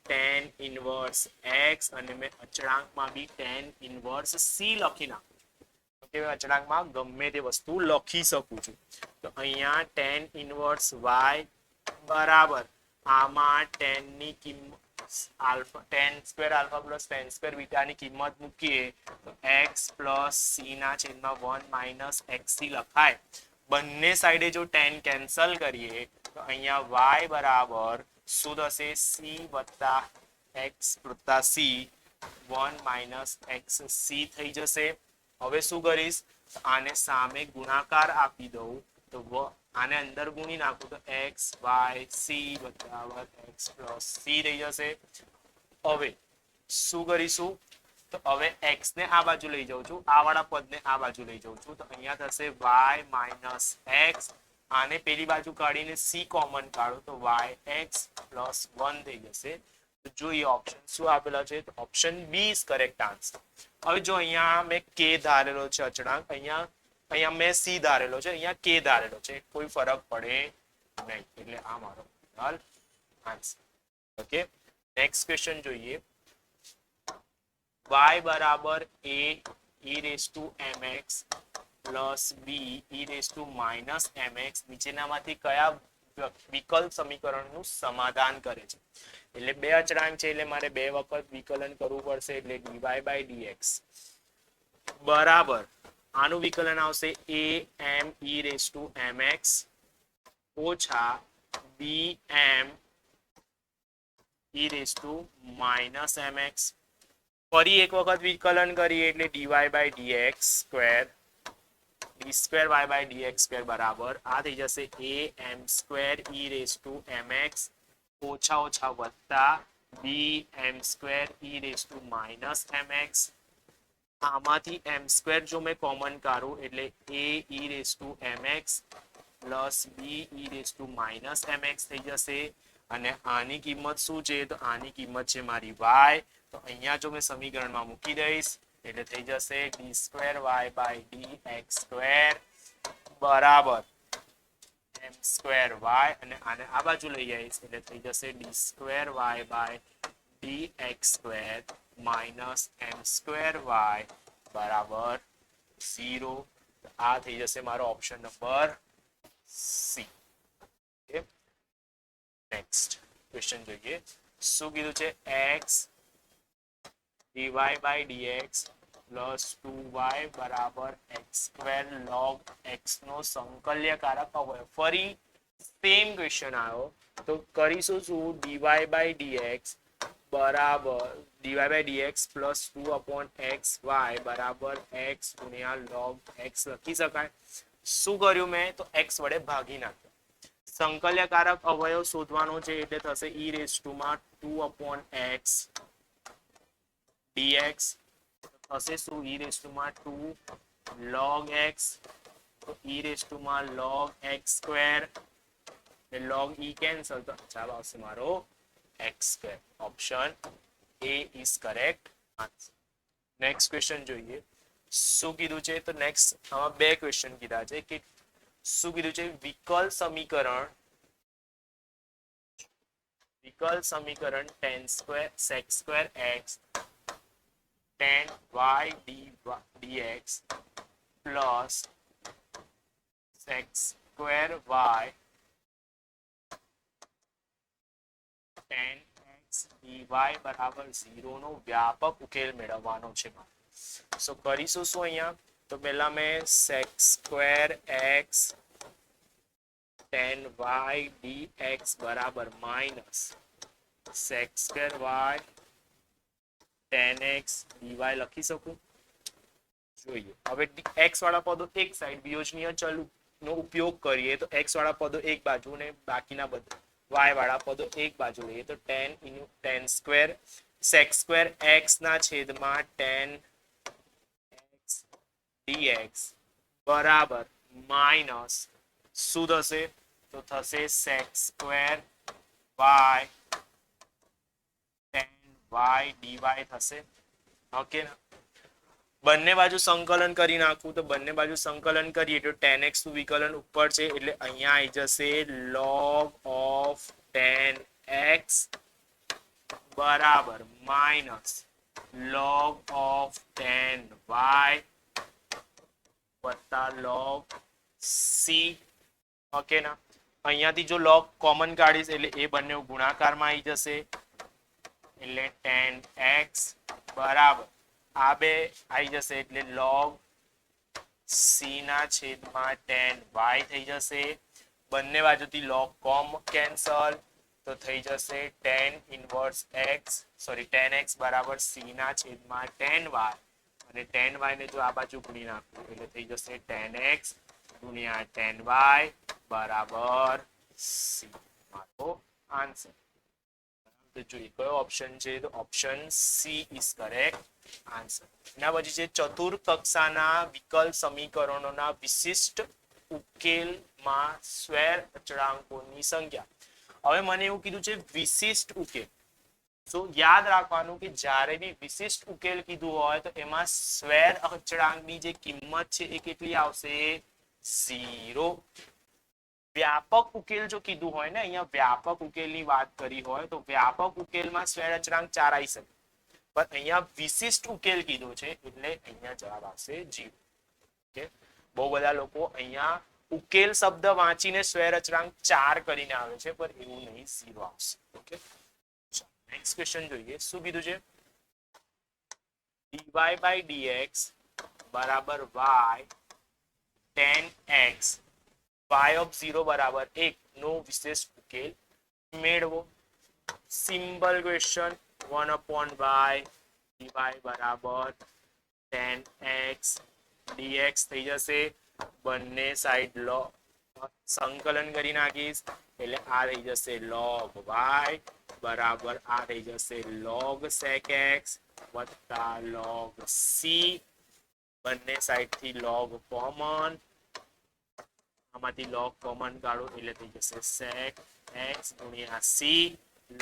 tan ઇનવર્સ x અને મેં અચળાંકમાં બી tan ઇનવર્સ c લખી નાખું કે અચળાંકમાં ગમે તે વસ્તુ લખી શકું છું તો અહીંયા tan ઇનવર્સ y બરાબર આમાં tan ની કિંમત alpha tan square alpha plus tan square beta ની કિંમત મૂકીએ તો x plus c ના છેદમાં 1 minus xc લખાય બંને સાઈડે જો tan કેન્સલ કરીએ તો અહીંયા y બરાબર શું થશે c વત્તા x વત્તા c 1 minus xc થઈ જશે હવે શું કરીશ આને સામે ગુણાકાર આપી દઉં તો આને અંદર ગુણી નાખું તો x y c બરાબર x plus c થઈ જશે હવે શું કરીશું તો હવે x ને આ બાજુ લઈ જાઉં છું આ વાળા પદને આ બાજુ લઈ જાઉં છું તો અહીંયા થશે y minus x આને પેલી બાજુ કાઢીને c કોમન કાઢો તો yx plus 1 થઈ જશે તો જોઈએ ઓપ્શન શું આપેલા છે તો option B is correct answer હવે જો અહીંયા મેં k ધારેલો છે અચળાંક અહીંયા મેં c ધારેલો છે અહીંયા k ધારેલો છે કોઈ ફરક પડે નહીં એટલે આ મારો final answer okay next question જોઈએ y બરાબર a e raised to mx plus b e raised to minus mx નીચેનામાંથી કયા વિકલ સમીકરણનું સમાધાન કરે છે એટલે બે અચળાંક છે એટલે મારે બે વખત વિકલન કરવું પડશે એટલે dy by dx બરાબર આનું વિકલન આવશે a m e raised to mx ઓછા b m e raised to minus mx ફરી એક વખત વિકલન કરીએ એટલે dy by dx square d square y by dx square બરાબર આ થઈ જશે a m square e raised to mx ઓછા ઓછા વત્તા b m square e raised to minus mx આમાંથી m સ્ક્વેર જો મેં કોમન કાઢું એટલે a e raised to mx plus b e raised to minus mx થઈ જશે અને આની કિંમત શું છે તો આની કિંમત છે મારી y તો અહીંયા જો મેં સમીકરણમાં મૂકી દઈશ એટલે થઈ જશે d square y by dx square બરાબર m સ્ક્વેર y અને આને આ બાજુ લઈ આવીશ એટલે થઈ જશે d square y by dx square minus m square y બરાબર 0 આ થઈ જશે મારો option number C okay next question જોઈએ શું કીધું છે x dy by dx plus 2y બરાબર x સ્ક્વેર log x નો સંકલ્યકારક અવયવ ફરી સેમ ક્વેશ્ચન આવ્યો તો કરીશું શું dy by dx બરાબર dy by dx plus 2 upon xy બરાબર x ગુણ્યા log x લખી શકાય શું કર્યું મેં તો x વડે ભાગી નાખ્યો સંકલ્યકારક અવયવ શોધવાનો છે એટલે થશે e raised to માં 2 upon x dx થશે શું e raised to માં 2 log x તો e raised to માં log x સ્ક્વેર એટલે log e કેન્સલ તો જવાબ આવશે મારો x square option A is correct answer next question જોઈએ શું કીધું છે તો નેક્સ્ટ આમાં બે ક્વેશ્ચન કીધા છે કે શું કીધું છે વિકલ સમીકરણ વિકલ સમીકરણ tan square sec square x tan y dx plus sec square y tan x dy બરાબર 0 નો વ્યાપક ઉકેલ મેળવવાનો છે. સો કરીશું શું અહીંયા? તો પહેલા મેં sec square x tan y dx બરાબર minus sec square y tan x dy લખી શકું. જોઈએ હવે x વાળા પદો એક સાઈડ, વિયોજનીય ચલ નો ઉપયોગ કરીએ તો x વાળા પદો એક બાજુ ને બાકીના બધા y વાળા પદો એક બાજુ લઈએ તો tan square sec square x ના છેદમાં tan x dx બરાબર માઇનસ શું થશે? તો થશે sec square y tan y dy થશે. ઓકે ના? બંને બાજુ સંકલન કરી નાખું તો બંને બાજુ સંકલન કરીએ તો tan x નું વિકલન ઉપર છે એટલે અહીંયા આવી જશે log of tan x બરાબર minus log of tan y વત્તા log c. ઓકે ના? અહીંયાથી જો log કોમન કાઢીશ એટલે એ બંને ગુણાકારમાં આવી જશે એટલે tan x બરાબર આ બે આવી જશે એટલે log c ના છેદમાં tan y થઈ જશે. બંને બાજુથી log કોમ કેન્સલ તો થઈ જશે tan inverse x tan x બરાબર c ના છેદમાં tan y અને tan y ને જો આ બાજુ ગુણી નાખું એટલે થઈ જશે tan x ગુણ્યા tan y બરાબર c. મારો આન્સર. તો જોઈએ કયો ઓપ્શન છે? તો option C is correct answer. એના પછી છે ચતુર કક્ષાના વિકલ સમીકરણોના વિશિષ્ટ ઉકેલમાં સ્વેર અચળાંકોની સંખ્યા. હવે મને એવું કીધું છે વિશિષ્ટ ઉકેલ. તો યાદ રાખવાનું કે જ્યારે બી વિશિષ્ટ ઉકેલ કીધું હોય તો એમાં સ્વેર અચળાંકની જે કિંમત છે એ કેટલી આવશે? 0. વ્યાપક ઉકેલ જો કીધું હોય ને, અહીંયા વ્યાપક ઉકેલની વાત કરી હોય તો વ્યાપક ઉકેલમાં સ્વેર અચળાંક 4 આવી શકે, પણ અહીંયા વિશિષ્ટ ઉકેલ કીધો છે એટલે અહીંયા જવાબ આવશે 0. ઓકે, બહુ બધા લોકો અહીંયા ઉકેલ શબ્દ વાંચીને સ્વેર અચળાંક 4 કરીને આવે છે, પણ એવું નહીં, 0 આવશે. ઓકે, નેક્સ્ટ ક્વેશ્ચન જોઈએ શું કીધું છે. dy dx બરાબર y tan x y of 0 બરાબર 1 નો વિશેષ ઉકેલ મેળવો. Simple question. 1/y dy બરાબર tan x dx થઈ જશે. બંને સાઈડ સંકલન કરી નાખીશ એટલે આ થઈ જશે log y બરાબર આ થઈ જશે log sec x વત્તા log c. બંને સાઈડ થી log કોમન, આમાંથી log કોમન કાઢો એટલે થઈ જશે sec x ગુણ્યા c.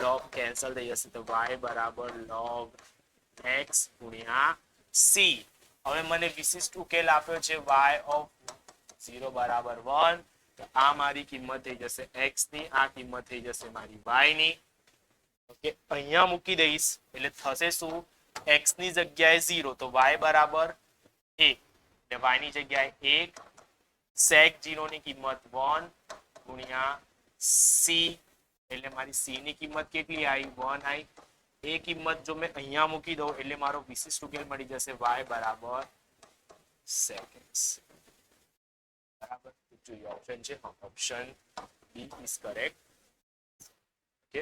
log કેન્સલ થઈ જશે તો y બરાબર log x ગુણ્યા c. હવે મને વિશિષ્ટ ઉકેલ આપ્યો છે y of 0 બરાબર 1, તો આ મારી કિંમત થઈ જશે x ની, આ કિંમત થઈ જશે મારી y ની. ઓકે, અહીંયા મૂકી દઈશ એટલે થશે શું? x ની જગ્યાએ 0 તો y બરાબર 1 એટલે y ની જગ્યાએ 1. sec 0 ની કિંમત 1 ગુણ્યા c એટલે મારી c ની કિંમત કેટલી આવી? 1 આવી. એ કિંમત જો મેં અહીંયા મૂકી દઉં એટલે મારો વિશિષ્ટ ઉકેલ મળી જશે y બરાબર sec x. બરાબર, જોઈએ ઓપ્શન છે option B is correct. Okay,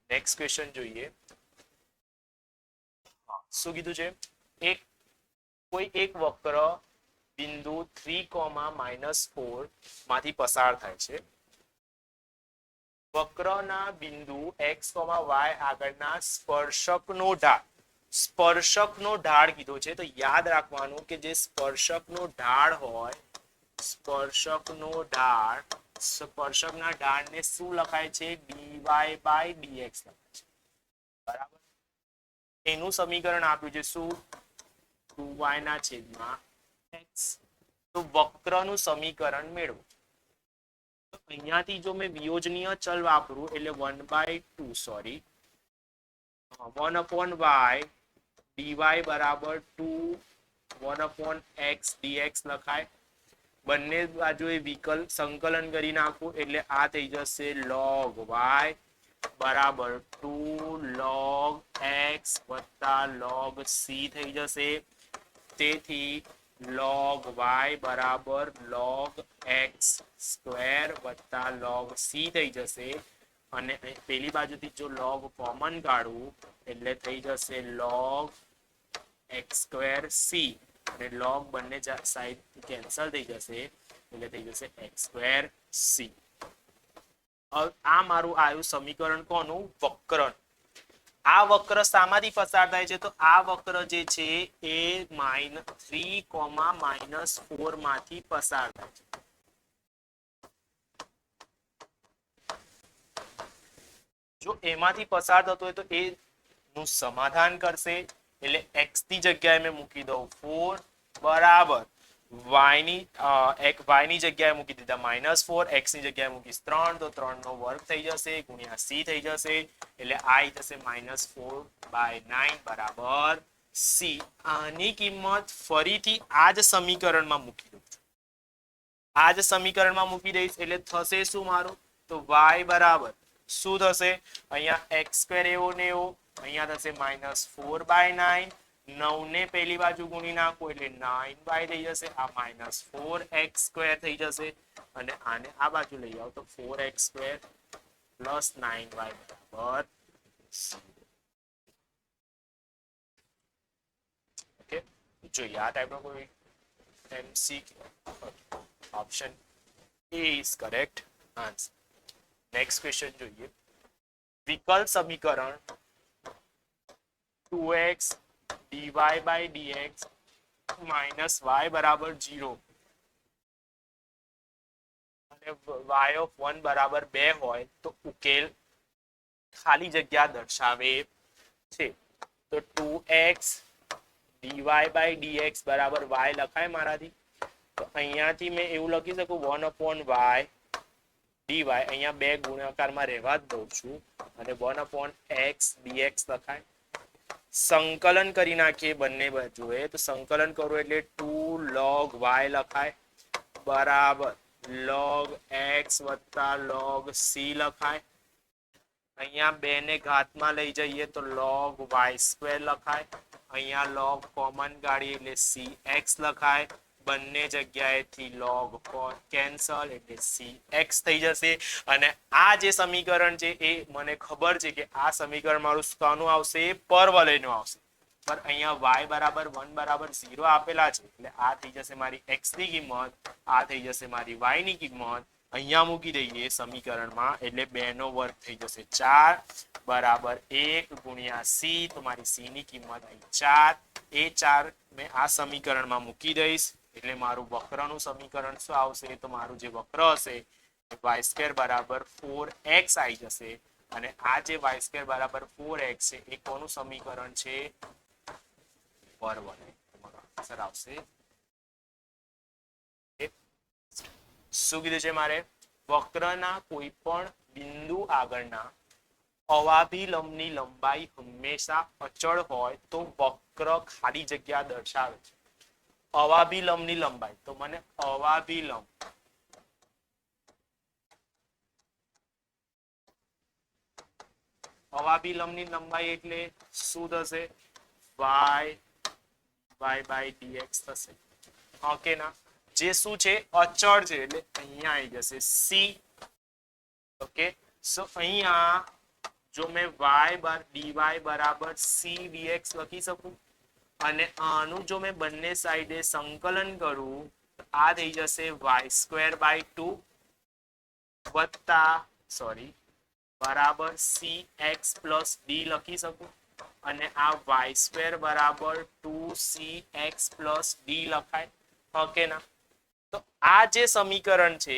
next question જોઈએ. શું કીધું છે? કોઈ એક વક્ર બિંદુ 3,-4 માંથી પસાર થાય છે. વક્રના બિંદુ x, y આગળના સ્પર્શકનો ઢાળ કીધો છે. તો યાદ રાખવાનું કે જે સ્પર્શકનો ઢાળ હોય, સ્પર્શકના ઢાળને શું લખાય છે? dy by dx લખાય છે. બરાબર, એનું સમીકરણ આપ્યું છે શું? 2y ના છેદમાં x. તો વક્રનું સમીકરણ મેળવો. અહીંયાથી જો મેં વિયોજનીય ચલ વાપરું એટલે 1/2 સોરી 1/y dy બરાબર 2 1/x dx લખાય. બંને બાજુએ વિકલ્પ સંકલન કરી નાખું એટલે આ થઈ જશે log y બરાબર 2 log x વત્તા log c થઈ જશે. તેથી log y બરાબર log x સ્ક્વેર વત્તા log c થઈ જશે. અને પેલી બાજુથી જો log કોમન કાઢું એટલે થઈ જશે log x સ્ક્વેર c અને log બંને સાઈડ કેન્સલ થઈ જશે એટલે થઈ જશે x સ્ક્વેર c. આ મારું આવ્યું સમીકરણ કોનું? વક્રનું. આ વક્ર શામાંથી પસાર થાય છે? તો આ વક્ર જે છે એ -3, માંથી પસાર થાય છે. જો એમાંથી પસાર થતો હોય તો એ નું સમાધાન કરશે એટલે x ની જગ્યાએ મેં મૂકી દઉં 4 બરાબર y ની જગ્યાએ મૂકી દીધા -4, x ની જગ્યાએ મૂકીશ 3 તો 3 નો વર્ગ થઈ જશે ગુણ્યા c થઈ જશે એટલે i થશે -4/9 બરાબર c. આની કિંમત ફરીથી આ જ સમીકરણમાં મૂકી દઉં છું. આ જ સમીકરણમાં મૂકી દઈશ એટલે થશે શું મારું? તો y બરાબર શું થશે? અહીંયા x સ્ક્વેર એવો ને એવો અહીંયા થશે -4/9. 9 ને પેલી બાજુ ગુણી નાખો એટલે 9y થઈ જશે. આ -4x સ્ક્વેર થઈ જશે અને આને આ બાજુ લઈ આવો તો 4x સ્ક્વેર પ્લસ 9y બરાબર ઓકે. જોઈએ આ ટાઈપનો કોઈ MCQ. Option A is correct answer. Next question જોઈએ. વિકલ્પ સમીકરણ 2x dy by dx minus y બરાબર 0 અને y of 1 બરાબર 2 હોય તો ઉકેલ ખાલી જગ્યા દર્શાવે છે. તો 2x dy by dx બરાબર y લખાય મારાથી. તો અહીંયાથી મેં એવું લખી શકું 1/y dy અહીંયા 2 ગુણાકારમાં રહેવા જ દઉં છું અને 1/x dx લખાય. સંકલન કરી નાખીએ બંને બાજુએ તો સંકલન કરું એટલે 2 log y લખાય બરાબર log x વત્તા log c લખાય. અહીંયા 2 ને ઘાતમાં લઈ જઈએ તો log y સ્ક્વેર લખાય. અહીંયા log કોમન કાઢીએ એટલે cx લખાય. બંને જગ્યાએથી log કેન્સલ એટલે cx થઈ જશે. અને આ જે સમીકરણ છે એ મને ખબર છે કે આ સમીકરણ મારું શાનું આવશે? પરવલયનું આવશે. પર અહીંયા y બરાબર 1 બરાબર 0 આપેલા છે એટલે આ થઈ જશે મારી x ની કિંમત, આ થઈ જશે મારી y ની કિંમત. અહીંયા મૂકી દઈએ સમીકરણમાં એટલે 2 નો વર્ગ થઈ જશે 4 બરાબર 1 ગુણ્યા c. તો મારી c ની કિંમત આવી 4. એ 4 મેં આ સમીકરણમાં મૂકી દઈશ એટલે મારું વક્રનું સમીકરણ શું આવશે? તો મારું જે વક્ર હશે y સ્ક્વેર બરાબર 4x આવી જશે અને આ જે y સ્ક્વેર બરાબર 4x છે એ કોનું સમીકરણ છે? પરવલય. તમારો આન્સર આવશે. શું કીધું છે મારે? વક્રના કોઈ પણ બિંદુ આગળના અવાભિલંબની લંબાઈ હંમેશા અચળ હોય તો વક્ર ખાલી જગ્યા દર્શાવે છે. અવાભિલંબની લંબાઈ તો મને અવાભિલંબની લંબાઈ એટલે શું થશે? y by dx થશે. ઓકે ના? જે શું છે? અચળ છે એટલે અહીંયા આવી જશે c. ઓકે સો અહીંયા જો મેં dy બરાબર c dx લખી શકું અને આનું જો મેં બંને સાઈડે સંકલન કરું આ થઈ જશે y સ્ક્વેર બાય 2 વત્તા બરાબર cx પ્લસ d લખી શકું અને આ y સ્ક્વેર બરાબર 2cx પ્લસ d લખાય. ઓકે ના? તો આ જે સમીકરણ છે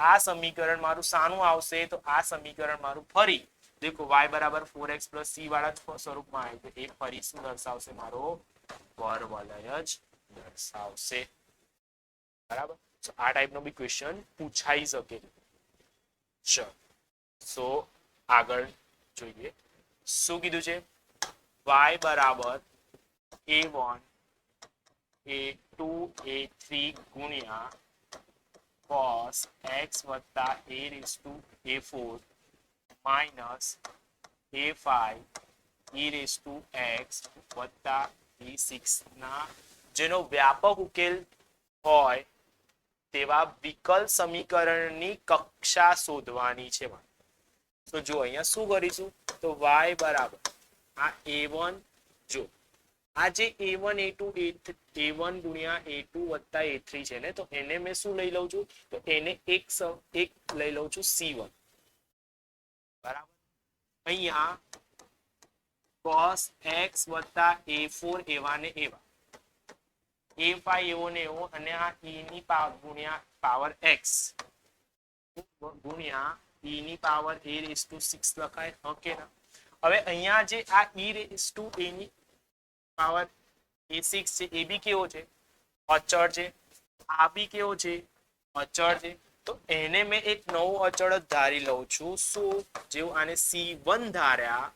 આ સમીકરણ મારું શાનું આવશે? તો આ સમીકરણ મારું ફરી देखो y बराबर 4x प्लस c वाला स्वरूपમાં આવે તો એ ફરી શું દર્શાવશે? મારો પરવલય જ દર્શાવશે. બરાબર. આ ટાઈપનો બી ક્વેશ્ચન પૂછાઈ શકે. ચલો સો આગળ જોઈએ શું કીધું છે. y બરાબર a1 a2 a3 ગુણ્યા cos x વત્તા a raised to a4 minus a5 e raised to x વત્તા a6 ના જેનો વ્યાપક ઉકેલ હોય તેવા વિકલ સમીકરણની કક્ષા શોધવાની છે. તો જો અહીંયા શું કરીશું તો y બરાબર આ a1 જો આ જે a1 a2 a1 ગુણ્યા a2 વત્તા a3 છે ને તો એને મેં શું લઈ લઉં છું તો એને એક લઈ લઉં છું c1 બરાબર. અહીંયા cos x વત્તા a4 એવા ને એવા a5 એવો ને એવો અને આ e ની ગુણ્યા પાવર x ગુણ્યા e ની પાવર a raised to 6 લખાય. ઓકે ના હવે અહીંયા જે આ e raised to a ની પાવર a6 છે એ બી કેવો છે અચળ છે. આ બી કેવો છે અચળ છે. તો એને મેં એક નવો અચળ જ ધારી લઉં છું. શું જેવું આને c1 ધાર્યા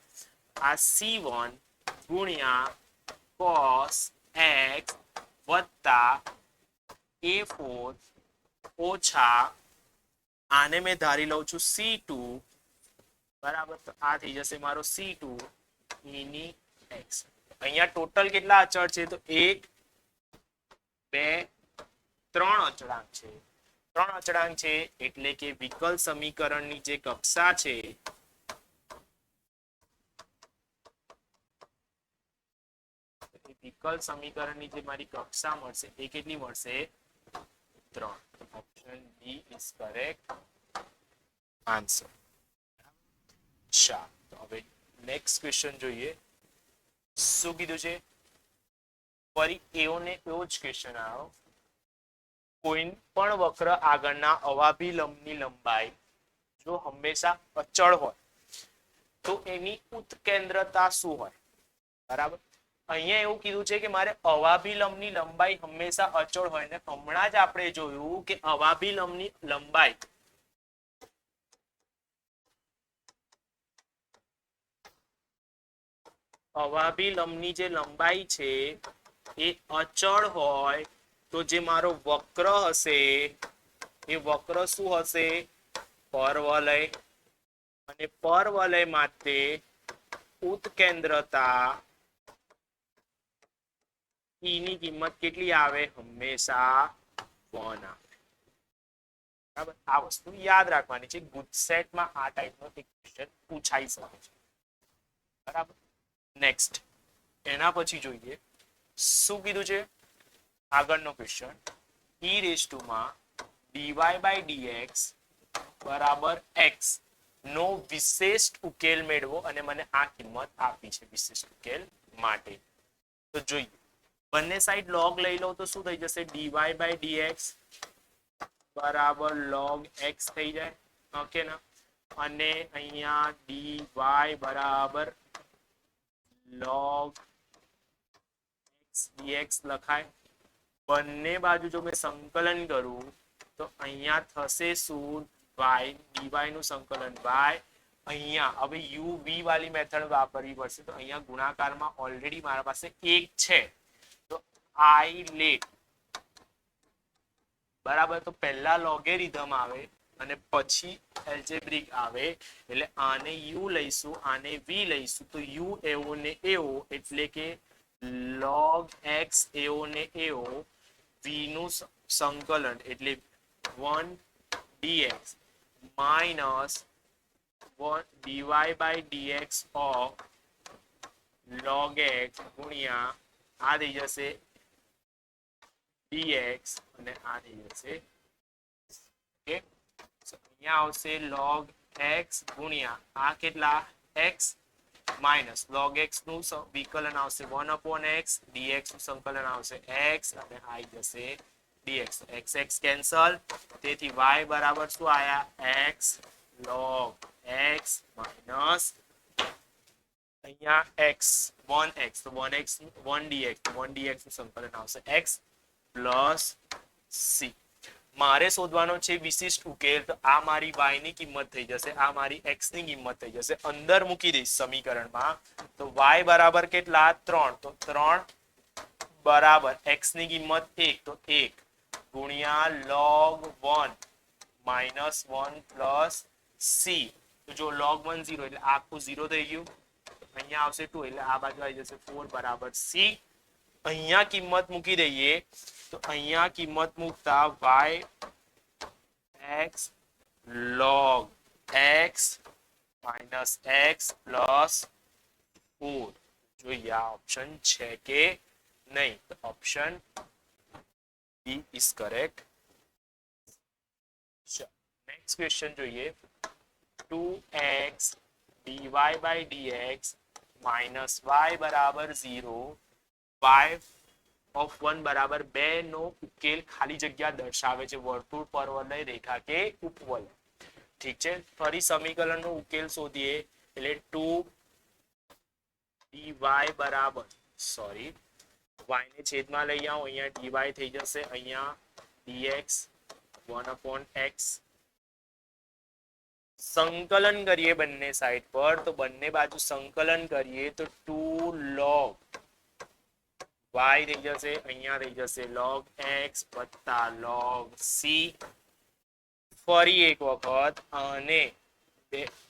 આ c1 ગુણ્યા cos x વત્તા a4 ઓછા આને મેં ધારી લઉં છું c2 બરાબર. તો આ થઈ જશે મારો c2 e ની x. અહીંયા ટોટલ કેટલા અચળ છે તો 1 2 3 અચળાંક છે. 3 અચળાંક છે એટલે કે વિકલ સમીકરણની જે કક્ષા છે વિકલ સમીકરણની જે મારી કક્ષા મળશે એ કેટલી મળશે 3. Option D is correct answer. તો હવે નેક્સ્ટ ક્વેશ્ચન જોઈએ શું કીધું છે. ફરી એવો ને એવો જ ક્વેશ્ચન આવ્યો. કોઈ પણ વક્ર આગળના અવાભિલંબની લંબાઈ જો હંમેશા અચળ હોય તો એની ઉત્કેન્દ્રતા શું હોય બરાબર. અહીંયા એવું કીધું છે કે મારે અવાભિલંબની લંબાઈ હંમેશા અચળ હોય ને હમણાં જ આપણે જોયું કે અવાભિલંબની લંબાઈ અવાભિલંબની જે લંબાઈ છે એ અચળ હોય તો જે મારો વક્ર હશે એ વક્ર શું હશે પરવલય. અને પરવલય માટે ઉત્કેન્દ્રતા e ની કિંમત કેટલી આવે હંમેશા 1 આવે બરાબર. આ વસ્તુ યાદ રાખવાની છે. ગુજસેટમાં આ ટાઈપનો એક ક્વેશ્ચન પૂછાઈ શકે છે બરાબર. નેક્સ્ટ એના પછી જોઈએ શું કીધું છે આગળનો ક્વેશ્ચન e raised to માં dy by dx બરાબર x નો વિશિષ્ટ ઉકેલ મેળવો અને મને આ કિંમત આપી છે વિશિષ્ટ ઉકેલ માટે. તો જોઈએ બંને સાઈડ log લઈ લો તો શું થઈ જશે dy by dx બરાબર log x થઈ જાય. ઓકે ના અને અહીંયા dy બરાબર log x dx લખાય. બંને બાજુ જો મેં સંકલન કરું તો અહીંયા થશે શું y dy નું સંકલન y. અહીંયા હવે u v વાળી મેથડ વાપરવી પડશે તો અહીંયા ગુણાકારમાં ઓલરેડી મારા પાસે 1 છે તો I લેટ બરાબર. તો પહેલા લોગેરિધમ આવે અને પછી એલ્જેબ્રિક આવે એટલે આને u લઈશું આને v લઈશું તો u એવો ને એવો એટલે કે log x એવો ને એવો v નું સંકલન એટલે 1 dx minus 1 dy by dx of log x ગુણ્યા આ થઈ જશે dx અને આ થઈ જશે ઓકે. અહીંયા આવશે log x ગુણ્યા આ કેટલા x માઇનસ log x નું વિકલન આવશે 1/x dx નું સંકલન આવશે x અને આવી જશે dx. x x કેન્સલ તેથી y બરાબર શું આયા x log x માઇનસ અહીંયા x 1x તો 1x 1 dx 1 dx નું સંકલન આવશે x પ્લસ c. મારે શોધવાનો છે વિશિષ્ટ ઉકેલ, તો આ મારી y ની કિંમત થઈ જશે, આ મારી x ની કિંમત થઈ જશે. અંદર મૂકી દઈશ સમીકરણમાં, તો y બરાબર કેટલા 3, તો 3 બરાબર x ની કિંમત 1, તો 1 ગુણ્યા log 1 માઇનસ 1 પ્લસ c. તો જો log 1 0 એટલે આખું 0 થઈ ગયું, અહીંયા આવશે 2 એટલે આ બાજુ આવી જશે 4 બરાબર c. અહીંયા કિંમત મૂકી દઈએ, તો અહીંયા કિંમત મૂકતા y x log x minus x plus 4. જોઈએ આ ઓપ્શન છે કે નહીં, તો option B is correct. Next question જોઈએ. 2x dy by dx minus y બરાબર 0, y ઓફ 1 બરાબર 2 નો ઉકેલ ખાલી જગ્યા દર્શાવે છે, વર્તુળ, પરવલય, રેખા કે ઉપવલય. ઠીક છે, ફરી સમીકરણનો ઉકેલ શોધીએ. એટલે 2 dy બરાબર y ને છેદમાં લઈ આવો, અહીંયા dy થઈ જશે, અહીંયા dx 1/x. સંકલન કરીએ બંને સાઈડ પર, તો બંને બાજુ સંકલન કરીએ તો 2 log y થઈ જશે, અહીંયા થઈ જશે log x વત્તા log c. ફરી એક વખત અને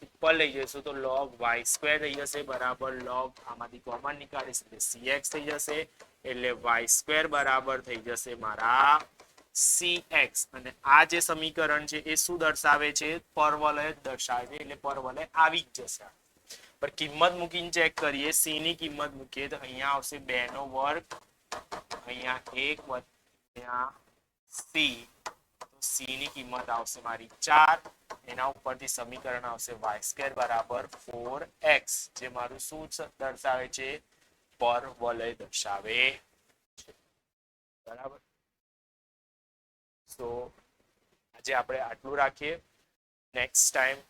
ઉપર લઈ જઈશું તો log y² થઈ જશે બરાબર log, આમાંથી કોમન નીકાળીશ એટલે cx થઈ જશે, એટલે y² બરાબર થઈ જશે મારા cx. અને આ જે સમીકરણ છે એ શું દર્શાવે છે, પરવલય દર્શાવે છે, એટલે પરવલય આવી જ જશે. પર કિંમત મૂકીને ચેક કરીએ, c ની કિંમત મૂકીએ તો અહીંયા આવશે 2 નો વર્ગ, અહીંયા 1 વત્તા c, તો c ની કિંમત આવશે મારી 4. એના ઉપરથી સમીકરણ આવશે y² બરાબર 4x, જે મારું શું દર્શાવે છે, પરવલય દર્શાવે છે. બરાબર. તો આજે આપણે આટલું રાખીએ. Next time